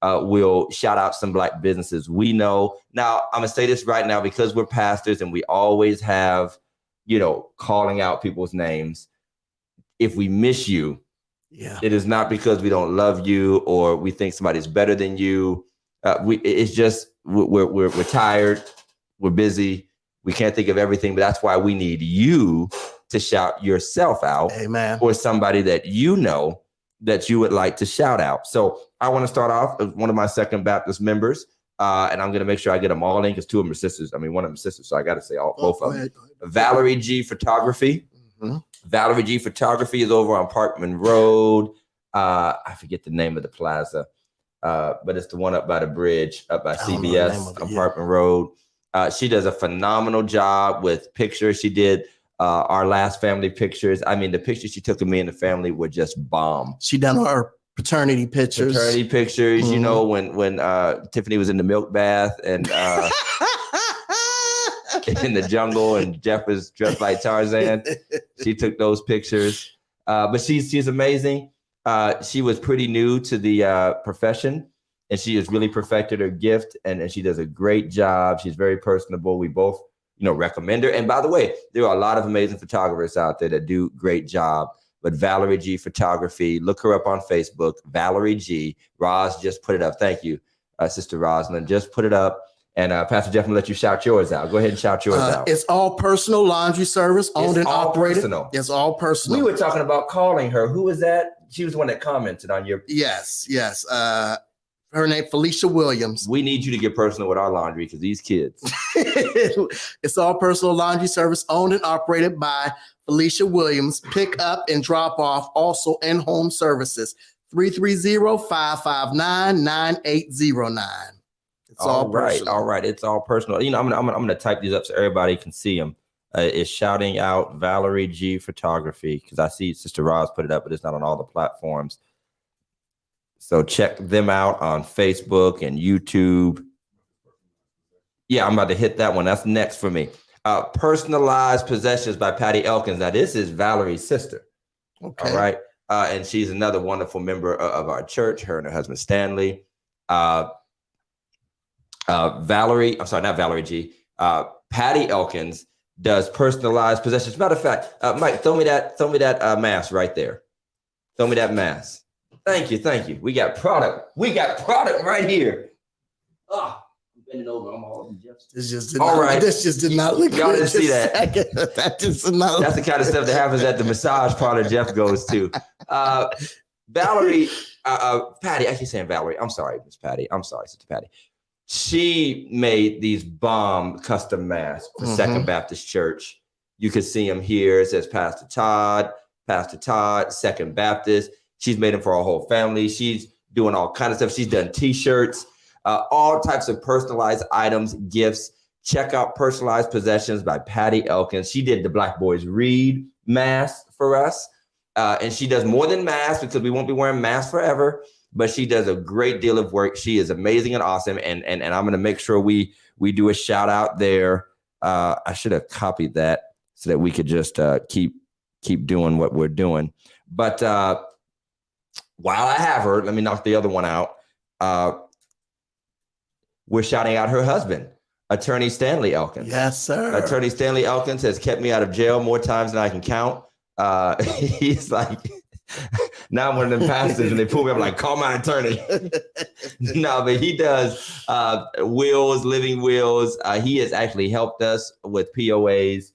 will shout out some black businesses we know. Now, I'm gonna say this right now because we're pastors and we always have, calling out people's names. If we miss you, it is not because we don't love you or we think somebody's better than you. It's just we're tired, we're busy, we can't think of everything. But that's why we need you to shout yourself out, amen, or somebody that that you would like to shout out. So I want to start off with one of my Second Baptist members, and I'm going to make sure I get them all in because two of them are sisters. I mean, one of them is sisters, so I got to say both of them. Valerie G Photography. Mm-hmm. Valerie G Photography is over on Parkman Road. I forget the name of the plaza, but it's the one up by the bridge, up by CBS on Parkman Road. She does a phenomenal job with pictures. She did our last family pictures. I mean, the pictures she took of me and the family were just bomb. She done her paternity pictures. Mm-hmm. When Tiffany was in the milk bath and in the jungle and Jeff was dressed like Tarzan. She took those pictures. But she's amazing. She was pretty new to the profession. and she has really perfected her gift, and she does a great job. She's very personable. We both, recommend her. And by the way, there are a lot of amazing photographers out there that do great job. But Valerie G Photography, look her up on Facebook. Valerie G. Roz just put it up. Thank you, Sister Rosalind. Just put it up. And Pastor Jeff, I'm gonna let you shout yours out. Go ahead and shout yours out. It's all personal laundry service, owned and operated. Personal. It's all personal. We were talking about calling her. Who was that? She was the one that commented on your. Yes. Her name Felicia Williams. We need you to get personal with our laundry because these kids. It's all personal laundry service, owned and operated by Felicia Williams. Pick up and drop off, also in-home services. 330-559-9809. It's all right. personal. All right. It's all personal. I'm gonna type these up so everybody can see them. It's shouting out Valerie G Photography because I see Sister Roz put it up, but it's not on all the platforms. So check them out on Facebook and YouTube. Yeah, I'm about to hit that one. That's next for me. Personalized Possessions by Patty Elkins. Now, this is Valerie's sister. Okay. All right. And she's another wonderful member of our church, her and her husband, Stanley. Valerie, I'm sorry, not Valerie G. Patty Elkins does personalized possessions. Matter of fact, Mike, throw me that mask right there. Throw me that mask. Thank you. We got product right here. I'm bending over. I'm all This just did not look Y'all good. didn't see that. That just did not. That's the kind of stuff that happens at the massage parlor Jeff goes to. Valerie, Patty, I keep saying Valerie. I'm sorry, Miss Patty. I'm sorry, Sister Patty. She made these bomb custom masks for Second Baptist Church. You can see them here. It says Pastor Todd, Second Baptist. She's made them for our whole family. She's doing all kinds of stuff. She's done T-shirts, all types of personalized items, gifts. Check out Personalized Possessions by Patty Elkins. She did the Black Boys Read mask for us. And she does more than masks because we won't be wearing masks forever. But she does a great deal of work. She is amazing and awesome. And I'm going to make sure we do a shout out there. I should have copied that so that we could just keep doing what we're doing. But while I have her, let me knock the other one out. We're shouting out her husband, Attorney Stanley Elkins. Yes, sir. Attorney Stanley Elkins has kept me out of jail more times than I can count. He's like, now I'm one of them pastors and they pull me up like, call my attorney. No, but he does wills, living wills. He has actually helped us with POAs,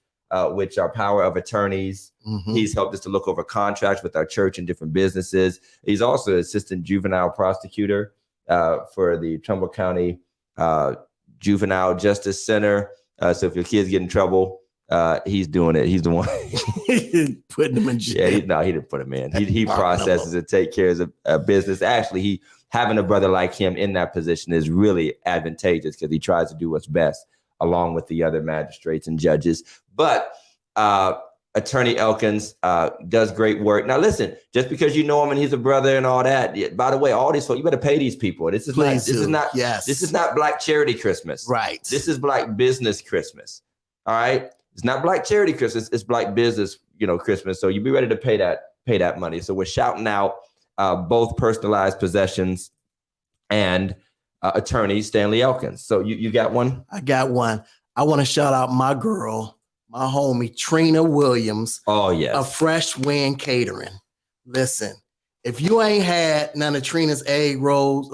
which are power of attorneys. He's helped us to look over contracts with our church and different businesses. He's also an assistant juvenile prosecutor for the Trumbull County Juvenile Justice Center. So if your kids get in trouble, he's doing it. He's the one putting them in jail. Yeah, he didn't put him in. He processes and take care of a business. Actually, having a brother like him in that position is really advantageous because he tries to do what's best along with the other magistrates and judges. But Attorney Elkins does great work. Now, listen, just because you know him and he's a brother and all that, by the way, all these folks, you better pay these people. This is not Black Charity Christmas. Right. This is Black Business Christmas. All right. It's not Black Charity Christmas. It's Black Business, Christmas. So you be ready to pay that money. So we're shouting out both Personalized Possessions and Attorney Stanley Elkins. So you got one? I got one. I want to shout out my girl, my homie, Trina Williams. Oh, yes. Of Fresh Wind Catering. Listen, if you ain't had none of Trina's egg rolls,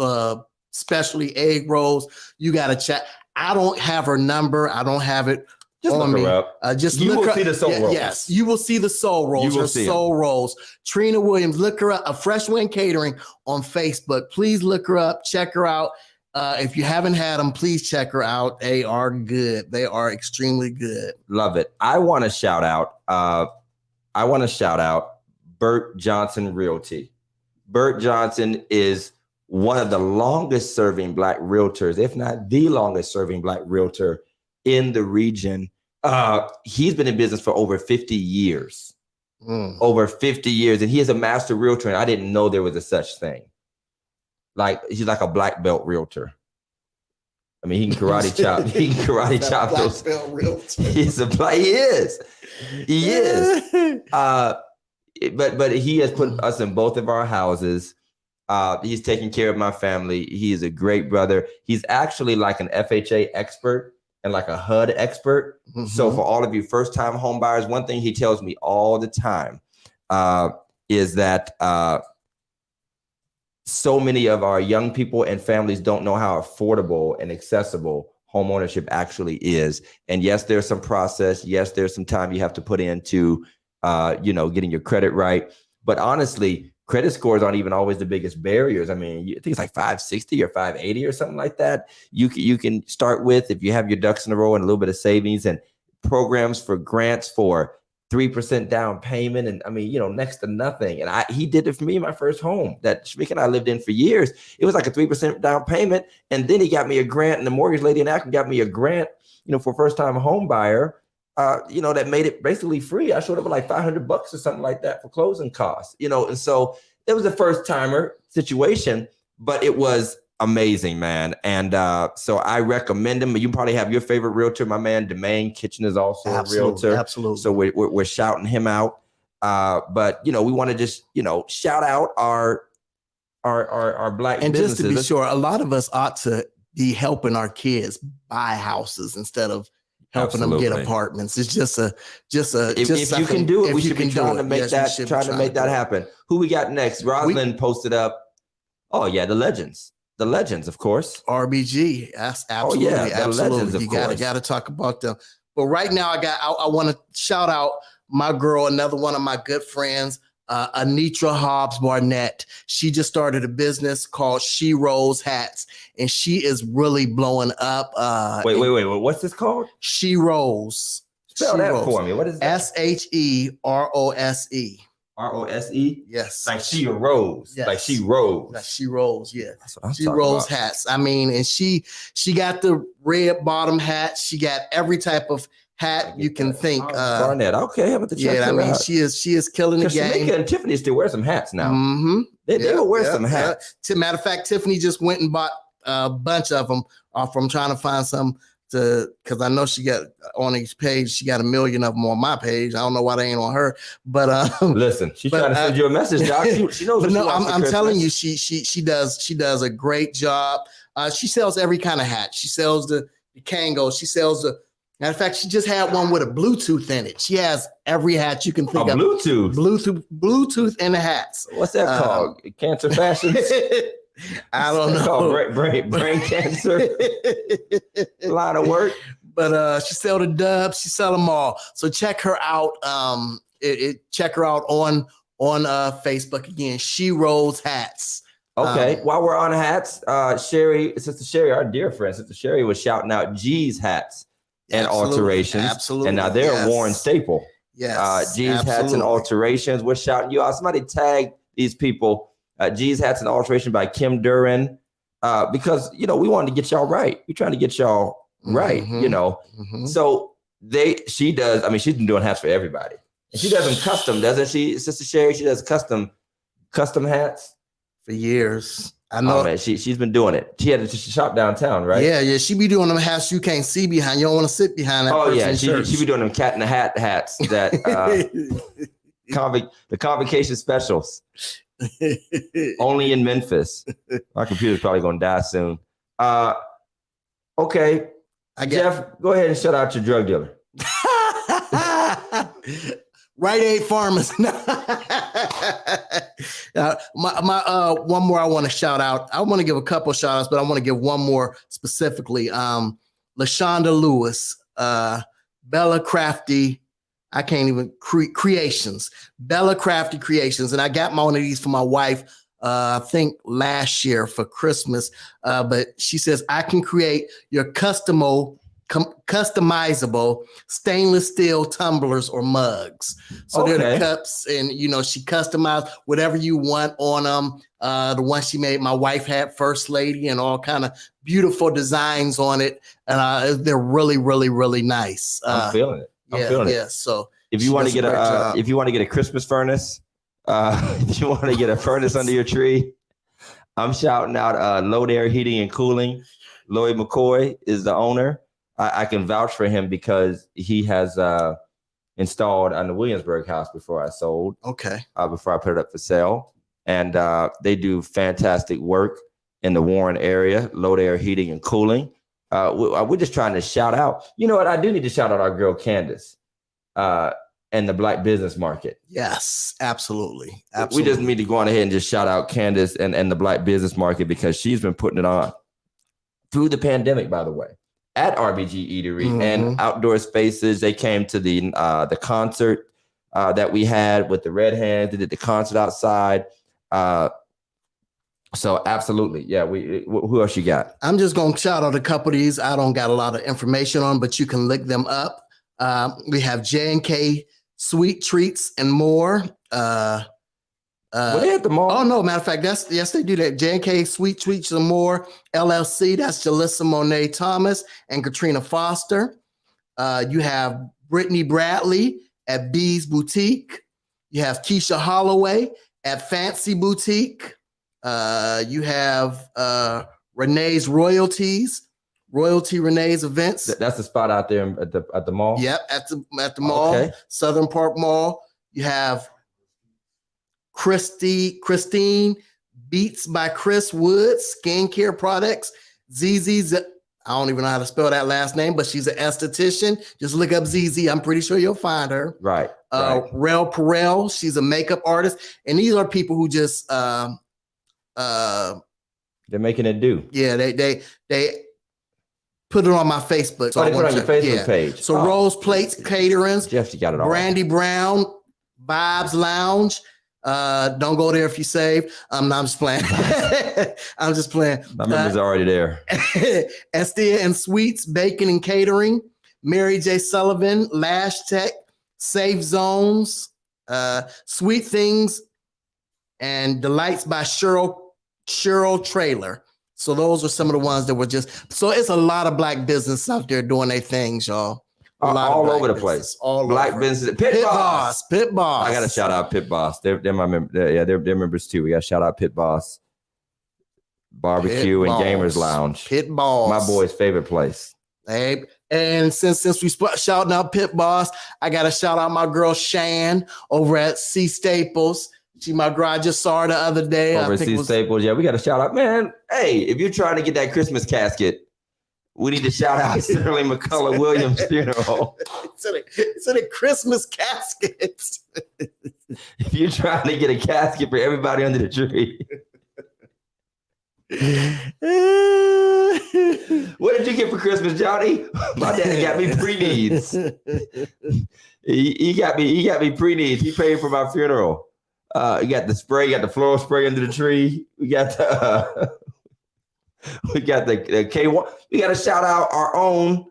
especially egg rolls, you got to check. I don't have her number. I don't have it. Just look her up. You will see the soul rolls. Yes, you will see the soul rolls. Her soul rolls. Trina Williams, look her up. A Fresh Wind Catering on Facebook. Please look her up. Check her out. If you haven't had them, please check her out. They are good. They are extremely good. Love it. I want to shout out Bert Johnson Realty. Bert Johnson is one of the longest serving Black realtors, if not the longest serving Black realtor in the region. He's been in business for over 50 years. Over 50 years. And he is a master realtor. And I didn't know there was a such thing. Like, he's like a black belt realtor. I mean, he can karate chop. He can karate chop those. Black belt realtor. He is. But he has put us in both of our houses. He's taking care of my family. He is a great brother. He's actually like an FHA expert and like a HUD expert. Mm-hmm. So for all of you first-time home buyers, one thing he tells me all the time is that so many of our young people and families don't know how affordable and accessible home ownership actually is. And yes, there's some process. Yes, there's some time you have to put into, getting your credit right. But honestly, credit scores aren't even always the biggest barriers. I mean, I think it's like 560 or 580 or something like that. You can start with if you have your ducks in a row and a little bit of savings and programs for grants for 3% down payment. And I mean, next to nothing. And he did it for me in my first home that Shamika and I lived in for years. It was like a 3% down payment. And then he got me a grant, and the mortgage lady in Akron got me a grant, for first time home buyer. That made it basically free. I showed up with like $500 or something like that for closing costs, and so it was a first timer situation, but it was amazing, man. And so I recommend him. You probably have your favorite realtor, my man, Demaine Kitchen is also a realtor. Absolutely. So we're shouting him out. But we want to just, shout out our Black and businesses. Just to be sure, a lot of us ought to be helping our kids buy houses instead of helping them get apartments. It's if you can do it, we should be trying to make that happen. Who we got next? Rosalind posted up. Oh yeah, the legends, of course. RBG, absolutely, oh, yeah, absolutely. Legends, of course. You got to talk about them. But right now, I want to shout out my girl, another one of my good friends, Anitra Hobbs Barnett. She just started a business called She Rolls Hats, and she is really blowing up. Wait. What's this called? She Rolls. Spell that for me. What is that? SHEROSE. ROSE? Yes. Like she arose. Yes. Like she rose. Like she rolls, yeah. That's what I'm she talking rolls about. hats. I mean, and she got the red bottom hat. She got every type of hat you can think. Barnett. Okay, I'm about to check I mean, out. she is killing the game. Shamika and Tiffany still wear some hats now. Mm-hmm. They will wear some hats. Matter of fact, Tiffany just went and bought a bunch of them from trying to find some because I know she got on each page, she got 1 million of them on my page. I don't know why they ain't on her, but listen, she's trying to send you a message, Doc. She knows. But no, I'm telling you, she does a great job. She sells every kind of hat. She sells the Kango. She sells the. Matter of fact, she just had one with a Bluetooth in it. She has every hat you can think of. Bluetooth in the hats. What's that called? Cancer fashions. I don't know. Brain cancer. Line of work. But she sell the dubs. She sell them all. So check her out. Check her out on Facebook again. She Rolls Hats. Okay. While we're on hats, Sister Sherry, our dear friend, Sister Sherry was shouting out G's hats and alterations. Absolutely. And now they're a worn staple. Yes. G's hats and alterations. We're shouting you out. Somebody tag these people. G's Hats and Alteration by Kim Duran, because we wanted to get y'all right. We're trying to get y'all right, Mm-hmm. So she does. I mean, she's been doing hats for everybody. And she does them custom, doesn't she, Sister Sherry? She does custom hats for years. I know. Oh, man, she's been doing it. She had a shop downtown, right? Yeah. She be doing them hats you can't see behind. You don't want to sit behind that. Oh yeah, she be doing them Cat in the Hat hats that the convocation specials. Only in Memphis. My computer's probably gonna die soon. Okay. Jeff, go ahead and shut out your drug dealer. Rite Aid Pharmacy. My one more I want to shout out. I want to give a couple shout outs, but I want to give one more specifically. LaShonda Lewis, Bella Crafty. I can't even creations, Bella Crafty Creations. And I got one of these for my wife, I think last year for Christmas. But she says, I can create your customizable stainless steel tumblers or mugs. So they're the cups, and she customized whatever you want on them. The one she made, my wife had First Lady and all kind of beautiful designs on it. And they're really, really, really nice. I'm feeling it. Yeah. So if you want to get a Christmas furnace, if you want to get a furnace under your tree, I'm shouting out Load Air Heating and Cooling. Lloyd McCoy is the owner. I can vouch for him because he has installed on the Williamsburg house before I sold. Okay. Before I put it up for sale. and they do fantastic work in the Warren area, low air heating and cooling. We're just trying to shout out. You know what? I do need to shout out our girl Candace and the Black business market. Yes, absolutely. We just need to go on ahead and just shout out Candace and the Black business market, because she's been putting it on through the pandemic, by the way, at RBG Eatery and outdoor spaces. They came to the concert that we had with the Red Hands. They did the concert outside. So absolutely. Yeah. Who else you got? I'm just going to shout out a couple of these. I don't got a lot of information on, but you can look them up. We have J&K Sweet Treats and More. Were they at the mall? Oh, no. Matter of fact, yes, they do that. J&K Sweet Treats and More LLC. That's Jalissa Monet Thomas and Katrina Foster. You have Brittany Bradley at B's Boutique. You have Keisha Holloway at Fancy Boutique. You have Renee's Royalty Renee's Events. That's the spot out there at the mall. Yep, at the mall, okay. Southern Park Mall. You have Christine Beats by Chris Woods Skincare Products. ZZ, I don't even know how to spell that last name, but she's an esthetician. Just look up ZZ. I'm pretty sure you'll find her. Right. Rel Perel, she's a makeup artist, and these are people who just they're making it do. Yeah, they put it on my Facebook. So they put it on your Facebook page. So Rose Plates Caterings, Jeff, you got it all. Brandy Brown, Vibes Lounge. Don't go there if you save. I'm just playing. I'm just playing. My members are already there. Estia and Sweets Baking and Catering, Mary J. Sullivan, Lash Tech, Safe Zones, Sweet Things, and Delights by Cheryl Trailer. So those are some of the ones that were just. So it's a lot of Black business out there doing their things, y'all. All over the place. All Black over. business. Pit Boss. I got to shout out Pit Boss. They're my member. They're members too. We got to shout out Pit Boss Barbecue and Gamers Lounge. Pit Boss. My boy's favorite place. Hey, and since we shouting out Pit Boss, I got to shout out my girl Shan over at C Staples. She my girl. I just saw her the other day. Over at C Staples. Yeah, we got to shout out. Man, hey, if you're trying to get that Christmas casket, we need to shout out Sterling McCullough Williams Funeral. It's in a Christmas casket. If you're trying to get a casket for everybody under the tree. What did you get for Christmas, Johnny? My daddy got me pre-needs. He got me pre-needs. He paid for my funeral. You got the spray, you got the floral spray under the tree. We got the K1. We got to shout out our own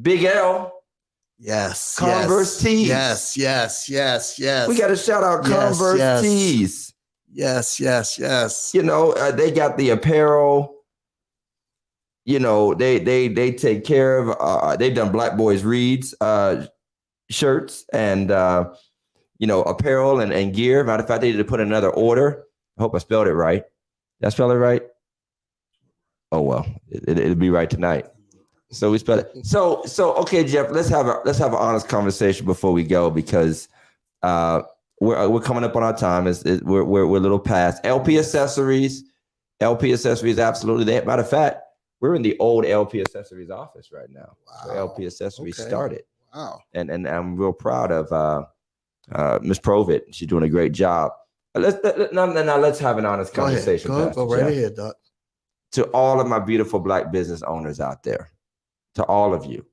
Big L. Yes. Converse tees. Yes. We got to shout out Converse tees. Yes. You know, they got the apparel. You know, they take care of. They've done Black Boys Reads shirts and you know, apparel and gear. Matter of fact, they need to put in another order. I hope I spelled it right. Did I spell it right? Oh well, it'll be right tonight. So we spell it. So okay, Jeff. Let's have an honest conversation before we go, because we're coming up on our time. We're a little past. LP Accessories, absolutely. Matter of fact, we're in the old LP Accessories office right now. Wow. Where LP Accessories started. Wow. And I'm real proud of Miss Provit. She's doing a great job. Let's have an honest conversation. Go right ahead, Doc. To all of my beautiful Black business owners out there, to all of you,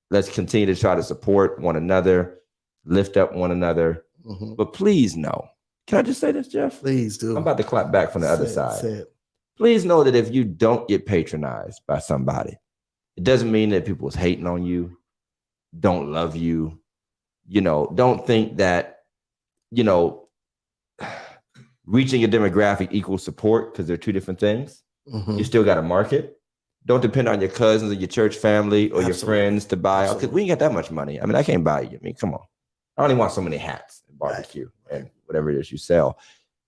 let's continue to try to support one another, lift up one another. Mm-hmm. But please know, can I just say this, Jeff? Please do. I'm about to clap back from the other side. Please know that if you don't get patronized by somebody, it doesn't mean that people is hating on you, don't love you. You know, don't think that, you know, reaching a demographic equals support, because they're two different things. Mm-hmm. You still got to market. Don't depend on your cousins or your church family or your friends to buy, because we ain't got that much money. I mean, I can't buy you. I mean, come on. I only want so many hats and barbecue and whatever it is you sell.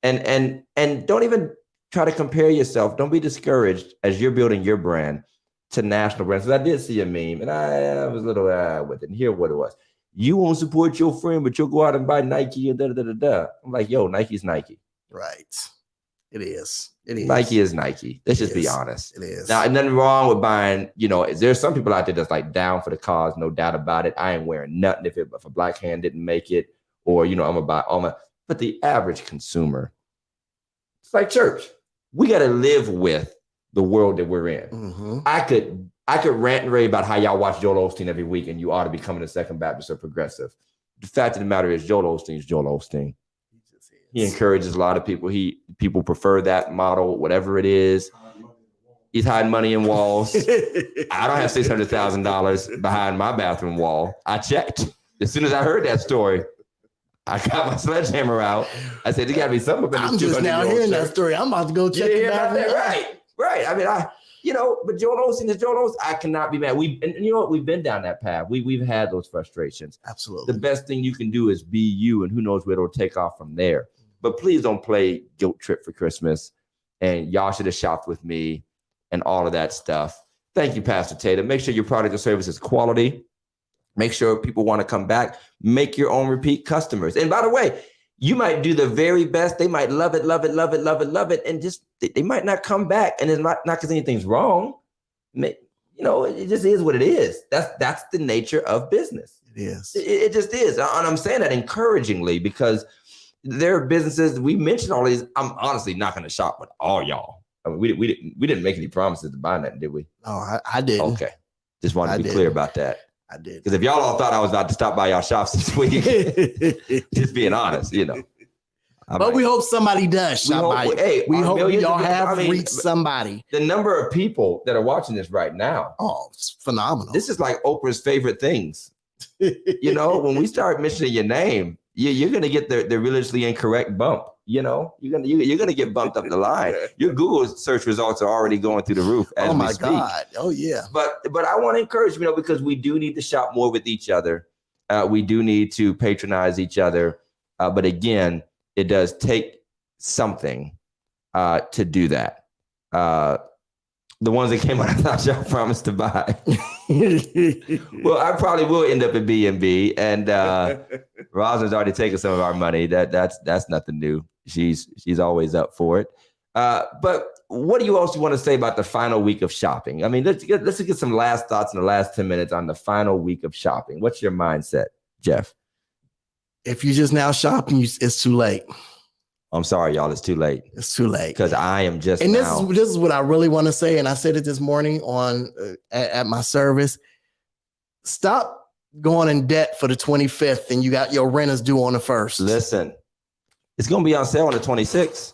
And don't even try to compare yourself. Don't be discouraged as you're building your brand to national brands. Because I did see a meme and I was a little with it. And hear what it was. You won't support your friend, but you'll go out and buy Nike and da-da-da-da-da. I'm like, yo, Nike's Nike. Right. It is. It is. Nike is Nike. Let's just be is. honest. It is. Now, nothing wrong with buying, there's some people out there that's like down for the cause, no doubt about it. I ain't wearing nothing if a black hand didn't make it, or, I'm gonna buy all my, but the average consumer, it's like church. We got to live with the world that we're in. Mm-hmm. I could rant and rave about how y'all watch Joel Osteen every week and you ought to be coming to Second Baptist or Progressive. The fact of the matter is Joel Osteen is Joel Osteen. He encourages a lot of people. People prefer that model, whatever it is. He's hiding money in walls. I don't have $600,000 behind my bathroom wall. I checked. As soon as I heard that story, I got my sledgehammer out. I said, "There got to be something." I'm just now hearing that story. I'm about to go check the bathroom. Right. I mean, but Joel Osteen is Joel Osteen. I cannot be mad. And you know what? We've been down that path. We've had those frustrations. Absolutely. The best thing you can do is be you, and who knows where it'll take off from there. But please don't play guilt trip for Christmas, and y'all should have shopped with me and all of that stuff. Thank you, Pastor Tatum. Make sure your product or service is quality. Make sure people want to come back. Make your own repeat customers. And by the way, you might do the very best. They might love it, and just they might not come back. And it's not because anything's wrong. It just is what it is. That's the nature of business. It is. It just is. And I'm saying that encouragingly because there are businesses, we mentioned all these. I'm honestly not going to shop with all y'all. I mean, we didn't make any promises to buy nothing, did we? No, I didn't. Okay. Just wanted to be clear about that. I did. Because if y'all all thought I was about to stop by y'all shops this week, just being honest, But we hope somebody does shop by. Hey, we hope y'all have reached somebody. The number of people that are watching this right now. Oh, it's phenomenal. This is like Oprah's favorite things. When we start mentioning your name, you're gonna get the religiously incorrect bump. You're gonna get bumped up the line. Your Google search results are already going through the roof as we speak. God! Oh yeah. But I want to encourage because we do need to shop more with each other. We do need to patronize each other. But again, it does take something to do that. The ones that came out, I thought y'all promised to buy. Well, I probably will end up at B&B, and Rosalind's already taken some of our money. That's nothing new. She's always up for it. But what do you also want to say about the final week of shopping? I mean, let's get some last thoughts in the last 10 minutes on the final week of shopping. What's your mindset, Jeff? If you're just now shopping, it's too late. I'm sorry, y'all. It's too late. It's too late. Because I am just and now. This is what I really want to say. And I said it this morning on at my service. Stop going in debt for the 25th and you got your renters due on the 1st. Listen, it's going to be on sale on the 26th.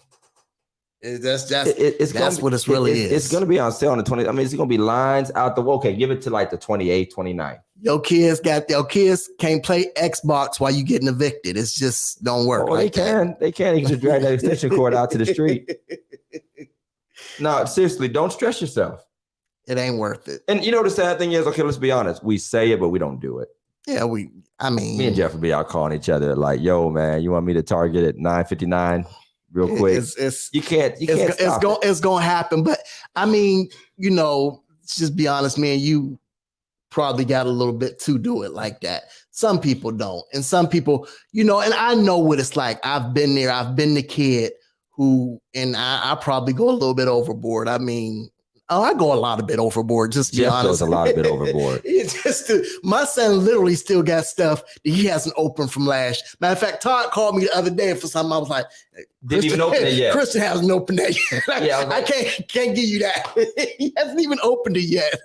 That's what it really is. It's going to be on sale on the 20th. I mean, it's going to be lines out the okay. Give it to like the 28th, 29th. Your kids can't play Xbox while you getting evicted. It's just don't work. Oh, they can. You can just drag that extension cord out to the street. No, seriously, don't stress yourself. It ain't worth it. And the sad thing is, okay, let's be honest. We say it, but we don't do it. Yeah, me and Jeff will be out calling each other like, "Yo, man, you want me to target at 9:59 real quick?" You can't. It's gonna happen. But I mean, let's just be honest, man. You probably got a little bit to do it like that. Some people don't. And some people, and I know what it's like. I've been there. I've been the kid who, and I probably go a little bit overboard. I mean, I go a lot of bit overboard, just to be honest. Goes a lot of bit overboard. My son literally still got stuff that he hasn't opened from last. Matter of fact, Todd called me the other day for something. I was like, didn't even open it yet. Christian hasn't opened that yet. I can't give you that. He hasn't even opened it yet.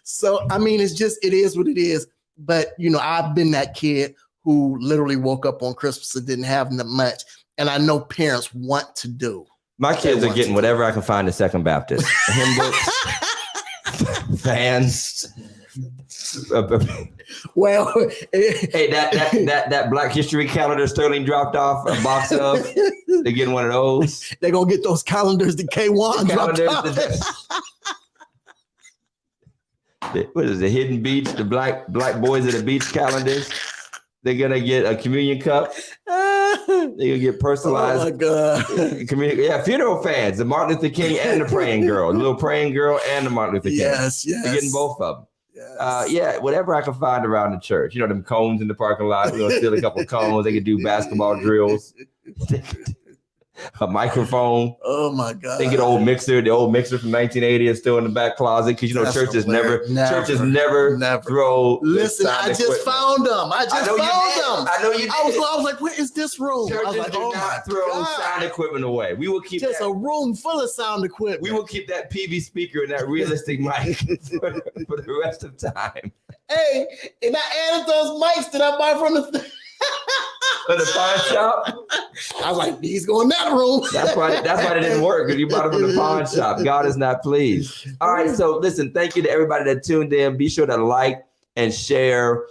So, I mean, it is what it is. But, I've been that kid who literally woke up on Christmas and didn't have much. And I know parents want to do. My kids are getting whatever I can find at Second Baptist. Hymn books, fans. Well, hey, that Black History calendar Sterling dropped off a box of. They're getting one of those. They're gonna get those calendars that K1 dropped off. What is the Hidden Beach? The black boys at the beach calendars. They're gonna get a communion cup. They're gonna get personalized. Oh my God! Yeah, funeral fans, the Martin Luther King and the praying girl, the little praying girl and the Martin Luther King. Yes. They're getting both of them. Yes. Whatever I can find around the church. Them cones in the parking lot. We're gonna steal a couple of cones. They can do basketball drills. a microphone. Oh my God! Think the old mixer from 1980 is still in the back closet because you know That's churches never never throw. Listen, I just found them. I know you did. I was like, where is this room? Churches I was like, do not throw sound equipment away. We will keep just a room full of sound equipment. We will keep that PV speaker and that realistic mic for the rest of time. Hey, and I added those mics that I bought from the pawn shop. I was like, these go in that room. That's why it didn't work, because you bought them from the pawn shop. God is not pleased. All right, so listen, thank you to everybody that tuned in. Be sure to like and share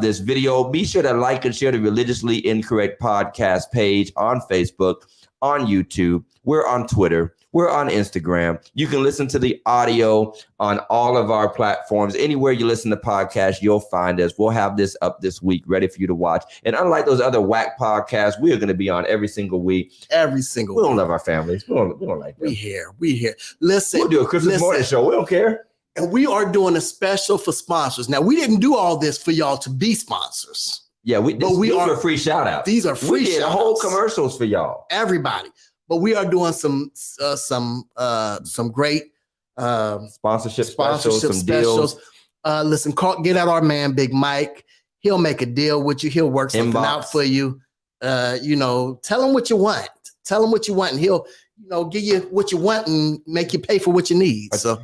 this video. Be sure to like and share the Religiously Incorrect podcast page on Facebook, on YouTube. We're on Twitter. We're on Instagram. You can listen to the audio on all of our platforms. Anywhere you listen to podcasts, you'll find us. We'll have this up this week, ready for you to watch. And unlike those other whack podcasts, we are going to be on every single week. Every single week. We don't love our families. We don't like them. We here. Listen. We'll do a Christmas morning show. We don't care. And we are doing a special for sponsors. Now, we didn't do all this for y'all to be sponsors. Yeah, these are free shout outs. These are free shout outs. Whole commercials for y'all. Everybody. But we are doing some great sponsorship specials. Deals. Listen, get out our man, Big Mike. He'll make a deal with you. He'll work something out for you. Tell him what you want. Tell him what you want, and he'll, give you what you want and make you pay for what you need. So,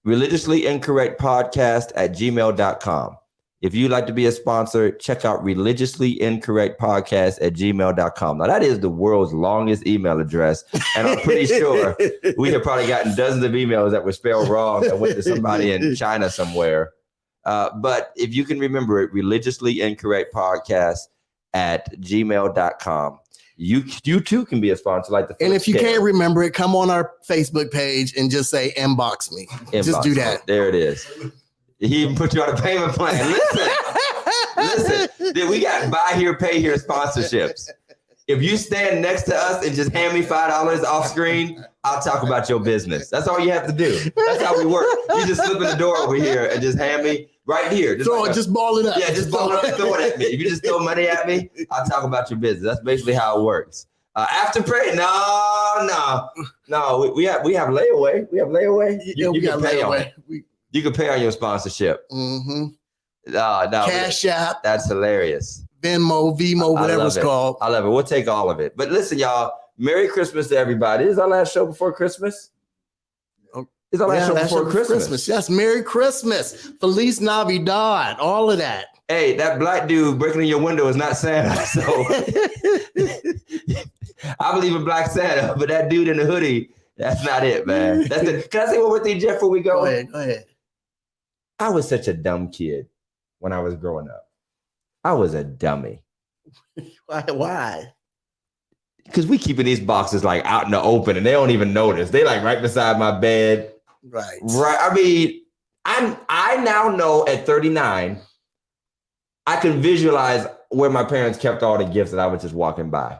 Religiously Incorrect Podcast at gmail.com. If you'd like to be a sponsor, check out Religiously Incorrect Podcast at gmail.com. Now, that is the world's longest email address. And I'm pretty sure we have probably gotten dozens of emails that were spelled wrong that went to somebody in China somewhere. But if you can remember it, Religiously Incorrect Podcast at gmail.com. You too can be a sponsor. And if you can't remember it, come on our Facebook page and just say, inbox me. Just do that. There it is. He even put you on a payment plan. Listen, we got buy here, pay here sponsorships. If you stand next to us and just hand me $5 off screen, I'll talk about your business. That's all you have to do. That's how we work. You just slip in the door over here and just hand me right here. Just ball it up. Yeah, just ball it up and throw it at me. If you just throw money at me, I'll talk about your business. That's basically how it works. After pray, no. We have layaway. We have layaway. You can pay on it. You can pay on your sponsorship. Mm-hmm. No, Cash App. That's hilarious. Venmo, Vimo, whatever it's called. I love it. We'll take all of it. But listen, y'all, Merry Christmas to everybody. This is our last show before Christmas. It's our last show before Christmas. Yes, Merry Christmas. Feliz Navidad. All of that. Hey, that black dude breaking in your window is not Santa. So I believe in Black Santa, but that dude in the hoodie, that's not it, man. Can I say one more thing, Jeff, before we go? Go ahead. I was such a dumb kid when I was growing up. I was a dummy. Why? Because we keeping these boxes like out in the open and they don't even notice. They like right beside my bed. Right. I mean, I now know at 39, I can visualize where my parents kept all the gifts that I was just walking by.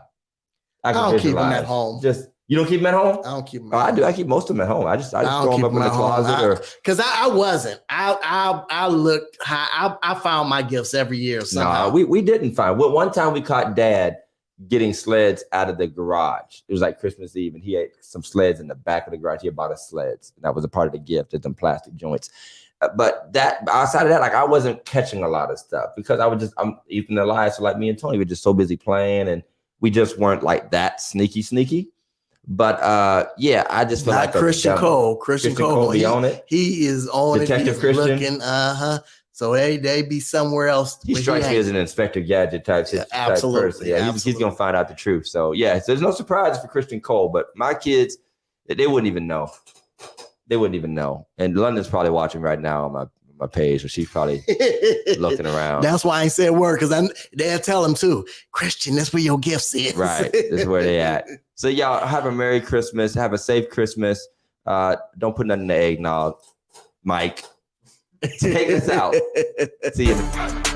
I don't keep them at home. You don't keep them at home? I don't keep them. I do. I keep most of them at home. I just throw them up in the closet. Because I wasn't. I looked high. I found my gifts every year. Somehow. No, we didn't find. Well, one time we caught Dad getting sleds out of the garage. It was like Christmas Eve, and he had some sleds in the back of the garage. He bought us sleds, and that was a part of the gift. It's them plastic joints. But that outside of that, like I wasn't catching a lot of stuff because I'm Ethan and Elias, so like me and Tony were just so busy playing, and we just weren't like that sneaky. But yeah, I just feel like Christian Cole. Christian Cole, he on it. He is on Detective it. Christian. Looking, So they be somewhere else. He strikes me as an Inspector Gadget type person. Yeah, he's gonna find out the truth. So yeah, so there's no surprise for Christian Cole, but my kids, they wouldn't even know. They wouldn't even know. And London's probably watching right now on my page, so she's probably looking around. That's why I ain't said a word, because they'll tell him too. Christian, that's where your gifts is. Right. That's where they at. So y'all have a Merry Christmas. Have a safe Christmas. Don't put nothing in the eggnog. Mike, take us out. See you.